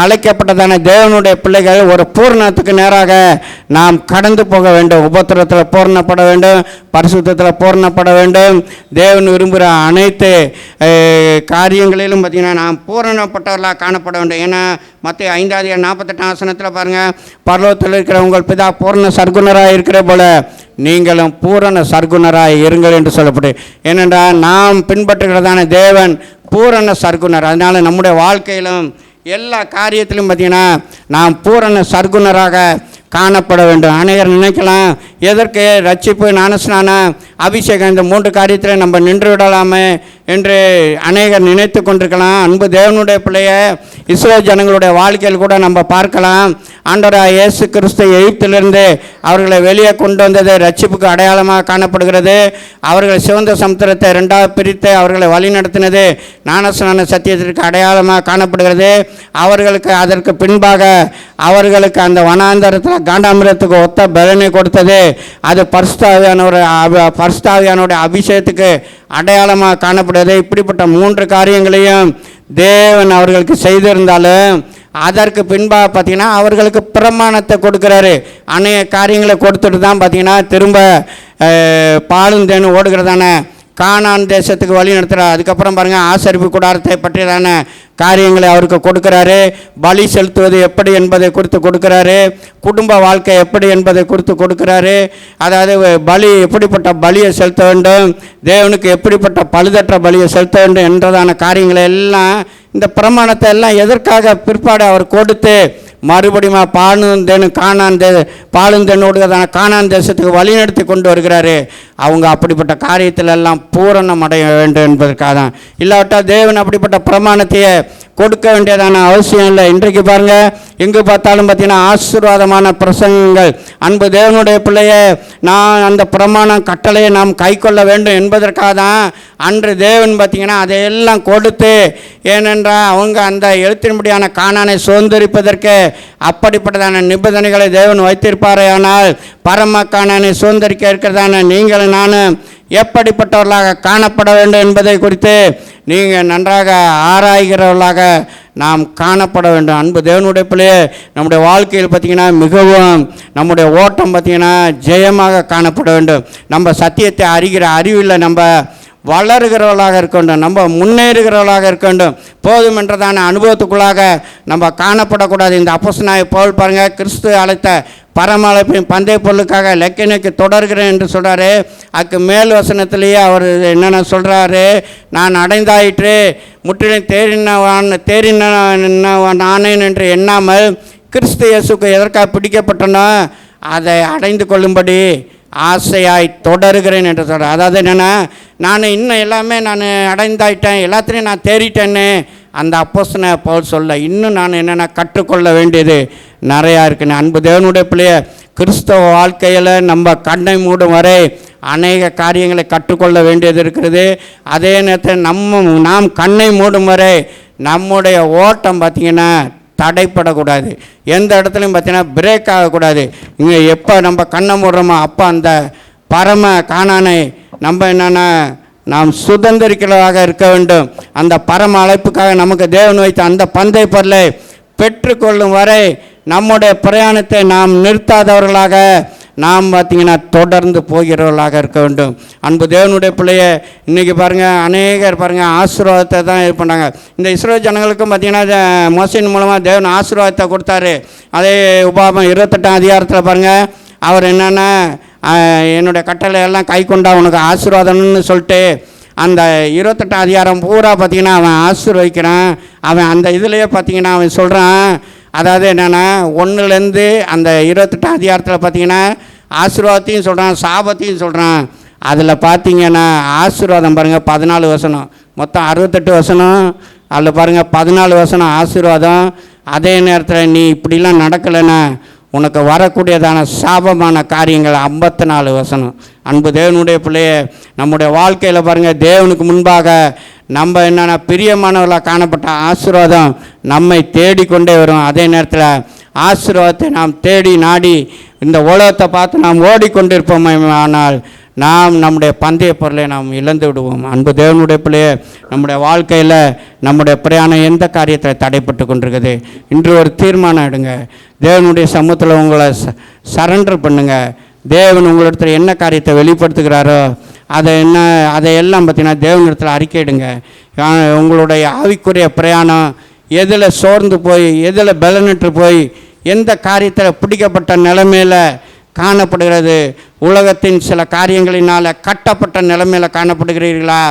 அழைக்கப்பட்டதான தேவனுடைய பிள்ளைகள் ஒரு பூரணத்துக்கு நேராக நாம் கடந்து போக வேண்டும். உபத்திரத்தில் பூரணப்பட வேண்டும், பரிசுத்தத்தில் பூரணப்பட வேண்டும். தேவன் விரும்புகிற அனைத்து காரியங்களிலும் பார்த்திங்கன்னா நாம் பூரணப்பட்டவர்களாக காணப்பட வேண்டும். ஏன்னா மத்திய 5:48 வசனத்தில் பாருங்கள், பரலோகத்தில் இருக்கிற உங்கள் பிதா பூரண சர்க்குணராக இருக்கிற போல நீங்களும் பூரண சர்க்குணராக இருங்கள் என்று சொல்லப்படு. ஏனென்றால் நாம் பின்பற்றுகிறதான தேவன் பூரண சர்க்குணர். அதனால் நம்முடைய வாழ்க்கையிலும் எல்லா காரியத்திலும் பார்த்திங்கன்னா நாம் பூரண சர்க்குணராக காணப்பட வேண்டும். அநேகர் நினைக்கலாம், எதற்கு ரட்சிப்பு, ஞானஸ்நானம், அபிஷேகம், இந்த 3 காரியத்தில் நம்ம நின்று விடலாமே என்று அநேகர் நினைத்து கொண்டிருக்கலாம். அன்பு தேவனுடைய பிள்ளைய இஸ்ரேல் ஜனங்களுடைய வாழ்க்கையில் கூட நம்ம பார்க்கலாம். ஆண்டவராகிய இயேசு கிறிஸ்து எகிப்திலிருந்து அவர்களை வெளியே கொண்டு வந்தது ரட்சிப்புக்கு அடையாளமாக காணப்படுகிறது. அவர்கள் சிவந்த சமுத்திரத்தை 2ஆக பிரித்து அவர்களை வழி நடத்தினது ஞானஸ்நான சத்தியத்திற்கு அடையாளமாக காணப்படுகிறது. அவர்களுக்கு அதற்கு பின்பாக அவர்களுக்கு அந்த வனாந்தரத்தில் காண்டாமிரத்துக்கு ஒத்த பலனை கொடுத்தது அது பரிசுத்தாவியானுடைய அபிஷேகத்துக்கு அடையாளமாக காணப்படுகிறது. இப்படிப்பட்ட 3 காரியங்களையும் தேவன் அவர்களுக்கு செய்திருந்தாலும் அதற்கு பின்பாக பார்த்தீங்கன்னா அவர்களுக்கு பிரமாணத்தை கொடுக்குறாரு. அநேக காரியங்களை கொடுத்துட்டு தான் பார்த்தீங்கன்னா திரும்ப பாலும் தேனும் ஓடுகிறதான கானான் தேசத்துக்கு வழி நடத்துகிறார். அதுக்கப்புறம் பாருங்கள் ஆசரிப்பு கூடாரத்தை பற்றியதான காரியங்களை அவருக்கு கொடுக்குறாரு. பலி செலுத்துவது எப்படி என்பதை குறித்து கொடுக்குறாரு. குடும்ப வாழ்க்கை எப்படி என்பதை குறித்து கொடுக்குறாரு. அதாவது எப்படிப்பட்ட பலியை செலுத்த வேண்டும், தேவனுக்கு எப்படிப்பட்ட பழுதற்ற பலியை செலுத்த வேண்டும் என்றதான காரியங்களை எல்லாம் இந்த பிரமாணத்தை எல்லாம் எதற்காக பிற்பாடு அவர் கொடுத்து மறுபடியும் பாலுந்தேனோடு கானான் தேசத்துக்கு வழிநடத்தி கொண்டு வருகிறாரு. அவங்க அப்படிப்பட்ட காரியத்தில் எல்லாம் பூரணம் அடைய வேண்டும் என்பதற்காக தான். இல்லாவிட்டால் தேவன் அப்படிப்பட்ட பிரமாணத்தையே கொடுக்க வேண்டியதான அவசியம் இல்லை. இன்றைக்கு பாருங்கள், எங்கு பார்த்தாலும் பார்த்தீங்கன்னா ஆசீர்வாதமான பிரசங்கங்கள். அன்பு தேவனுடைய பிள்ளையே, நான் அந்த பிரமாணம் கட்டளையை நாம் கை கொள்ள வேண்டும் என்பதற்காக தான் அன்று தேவன் பார்த்தீங்கன்னா அதையெல்லாம் கொடுத்து, ஏனென்றால் அவங்க அந்த எழுத்தின்படியான கானானை சுதந்திரிப்பதற்கு அப்படிப்பட்டதான நிபந்தனைகளை தேவன் வைத்திருப்பாரே. ஆனால் பரம கானானை சுதந்திரிக்க இருக்கிறதான நீங்கள் நானும் எப்படிப்பட்டவர்களாக காணப்பட வேண்டும் என்பதை குறித்து நீங்கள் நன்றாக ஆராய்கிறவர்களாக நாம் காணப்பட வேண்டும். அன்பு தேவனுடைய பிள்ளையே, நம்முடைய வாழ்க்கையில் பார்த்திங்கன்னா மிகவும் நம்முடைய ஓட்டம் பார்த்திங்கன்னா ஜெயமாக காணப்பட வேண்டும். நம்ம சத்தியத்தை அறிகிற அறிவில் நம்ம வளருகிறவர்களாக இருக்க வேண்டும், நம்ம முன்னேறுகிறவர்களாக இருக்க வேண்டும். போதும் என்றதான அனுபவத்துக்குள்ளாக நம்ம காணப்படக்கூடாது. இந்த அப்போஸ்தலனாகிய பவுல் பாருங்கள், கிறிஸ்து அழைத்த பரம அழைப்பின் பந்தய பொருளுக்காக லெக்கேனோக்கி தொடர்கிறேன் என்று சொல்கிறாரு. அதுக்கு மேல் வசனத்திலேயே அவர் என்னென்ன சொல்கிறாரு, நான் அடைந்தாயிற்று, முற்றிலும் தேறினேன் என்று எண்ணாமல் கிறிஸ்து இயேசுக்கு எதற்காக பிடிக்கப்பட்டனோ அதை அடைந்து கொள்ளும்படி ஆசையாய் தொடருகிறேன் என்று சொல்கிறேன். அதாவது என்னென்னா, நான் இன்னும் எல்லாமே நான் அடைந்தாயிட்டேன், எல்லாத்துலேயும் நான் தேறிட்டேன்னு அந்த அப்போஸ்தலனாகிய பவுல் சொல்ல, இன்னும் நான் என்னென்னா கற்றுக்கொள்ள வேண்டியது நிறையா இருக்குன்னு. அன்பு தேவனுடைய பிள்ளைய, கிறிஸ்தவ வாழ்க்கையில் நம்ம கண்ணை மூடும் வரை அநேக காரியங்களை கற்றுக்கொள்ள வேண்டியது இருக்கிறது. அதே நேரத்தில் நாம் கண்ணை மூடும் வரை நம்முடைய ஓட்டம் பார்த்திங்கன்னா தடைப்படக்கூடாது. எந்த இடத்துலையும் பார்த்தீங்கன்னா பிரேக் ஆகக்கூடாது. இங்கே எப்போ நம்ம கண்ணை மூடுறோமோ அப்போ அந்த பரம கானானை நம்ம என்னென்னா நாம் சுதந்திரிக்கிறதாக இருக்க வேண்டும். அந்த பரம அழைப்புக்காக நமக்கு தேவன் வைத்த அந்த பந்தய பொருளை பெற்றுக்கொள்ளும் வரை நம்முடைய பிரயாணத்தை நாம் நிறுத்தாதவர்களாக நாம் பார்த்திங்கன்னா தொடர்ந்து போகிறவர்களாக இருக்க வேண்டும். அன்பு தேவனுடைய பிள்ளைய, இன்றைக்கி பாருங்கள், அநேகர் பாருங்கள் ஆசீர்வாதத்தை தான் இது பண்ணாங்க. இந்த இஸ்ரவேல் ஜனங்களுக்கும் பார்த்திங்கன்னா மோசையின் மூலமாக தேவன் ஆசீர்வாதத்தை கொடுத்தாரு. அதே உபாகமம் 28ஆம் அதிகாரத்தில் பாருங்கள், அவர் என்னென்னா என்னுடைய கட்டளை எல்லாம் கை கொண்டா உனக்கு ஆசீர்வாதம்னு சொல்லிட்டு அந்த 28ஆம் அதிகாரம் பூரா பார்த்திங்கன்னா அவன் ஆசீர்வதிக்கிறான். அவன் அந்த இதுலேயே பார்த்திங்கன்னா அவன் சொல்கிறான், அதாவது என்னென்னா 1லேருந்து அந்த 28ஆம் அதிகாரத்தில் பார்த்திங்கன்னா ஆசீர்வாதத்தையும் சொல்கிறான், சாபத்தையும் சொல்கிறான். அதில் பார்த்திங்கன்னா ஆசீர்வாதம் பாருங்கள் 14 வசனம், மொத்தம் 68 வசனம். அதில் பாருங்கள் 14 வசனம் ஆசீர்வாதம். அதே நேரத்தில் நீ இப்படிலாம் நடக்கலைன்னா உனக்கு வரக்கூடியதான சாபமான காரியங்கள் 54 வசனம். அன்பு தேவனுடைய பிள்ளையே, நம்முடைய வாழ்க்கையில் பாருங்கள், தேவனுக்கு முன்பாக நம்ம என்னென்னா பிரியமானவர்களாக காணப்பட்ட ஆசீர்வாதம் நம்மை தேடிக்கொண்டே வரும். அதே நேரத்தில் ஆசீர்வாதத்தை நாம் தேடி நாடி இந்த உலகத்தை பார்த்து நாம் ஓடிக்கொண்டிருப்போம், ஆனால் நாம் நம்முடைய பந்தய பொருளை நாம் இழந்து விடுவோம். அன்பு தேவனுடைய பிள்ளையே, நம்முடைய வாழ்க்கையில் நம்முடைய பிரயாணம் எந்த காரியத்தில் தடைப்பட்டு கொண்டிருக்குது, இன்று ஒரு தீர்மானம் எடுங்க. தேவனுடைய சமூகத்தில் உங்களை சரண்டர் பண்ணுங்கள். தேவன் உங்களிடத்தில் என்ன காரியத்தை வெளிப்படுத்துகிறாரோ அதையெல்லாம் பார்த்தீங்கன்னா தேவனிடத்தில் அறிக்கையிடுங்க. உங்களுடைய ஆவிக்குரிய பிரயாணம் எதில் சோர்ந்து போய், எதில் பலனற்று போய், எந்த காரியத்தில் பிடிக்கப்பட்ட நிலைமையில் காணப்படுகிறது, உலகத்தின் சில காரியங்களினால் கட்டப்பட்ட நிலைமையில் காணப்படுகிறீர்களா?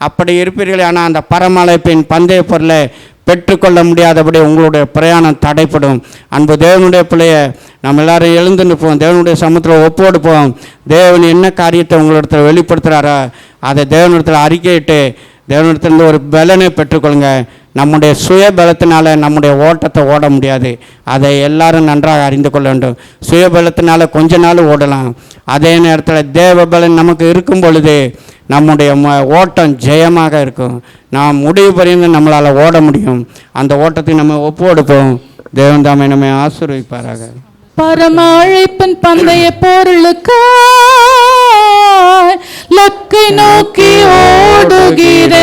அப்படி இருப்பீர்களே, ஆனால் அந்த பரம அழைப்பின் பந்தய பொருளை பெற்றுக்கொள்ள முடியாதபடி உங்களுடைய பிரயாணம் தடைப்படும். அன்பு தேவனுடைய பிள்ளைய, நம்ம எல்லாரும் எழுந்து நிற்போம், தேவனுடைய சமூகத்தில் ஒப்பு கொடுப்போம். தேவன் என்ன காரியத்தை உங்களிடத்தில் வெளிப்படுத்துகிறாரோ அதை தேவனிடத்தில் அறிக்கையிட்டு தேவனிடத்திலிருந்து ஒரு பலனை பெற்றுக்கொள்ளுங்க. நம்முடைய சுய பலத்தினால நம்முடைய ஓட்டத்தை ஓட முடியாது, அதை எல்லாரும் நன்றாக அறிந்து கொள்ள வேண்டும். சுய பலத்தினால கொஞ்ச நாள் ஓடலாம், அதே நேரத்தில் தேவ பலன் நமக்கு இருக்கும் பொழுது நம்முடைய ஓட்டம் ஜெயமாக இருக்கும். நாம் முடிவு பரியந்து நம்மளால் ஓட முடியும். அந்த ஓட்டத்தை நம்ம ஒப்பு கொடுப்போம். தேவன் தாமே நம்மை ஆசீர்வதிப்பாராக. பரம அழைப்பின் பந்தய பொருளுக்கு லக்கை நோக்கி ஓடுகிறேன்.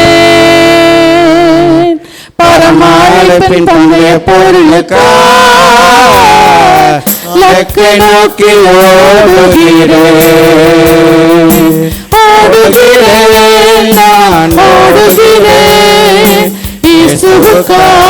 பரம அழைப்பின் பந்தய பொருளுக்கு லக்கை நோக்கி ஓடுகிறேன். ஓடுகிறேன், நான் ஓடுகிறேன், இயேசுவுக்காக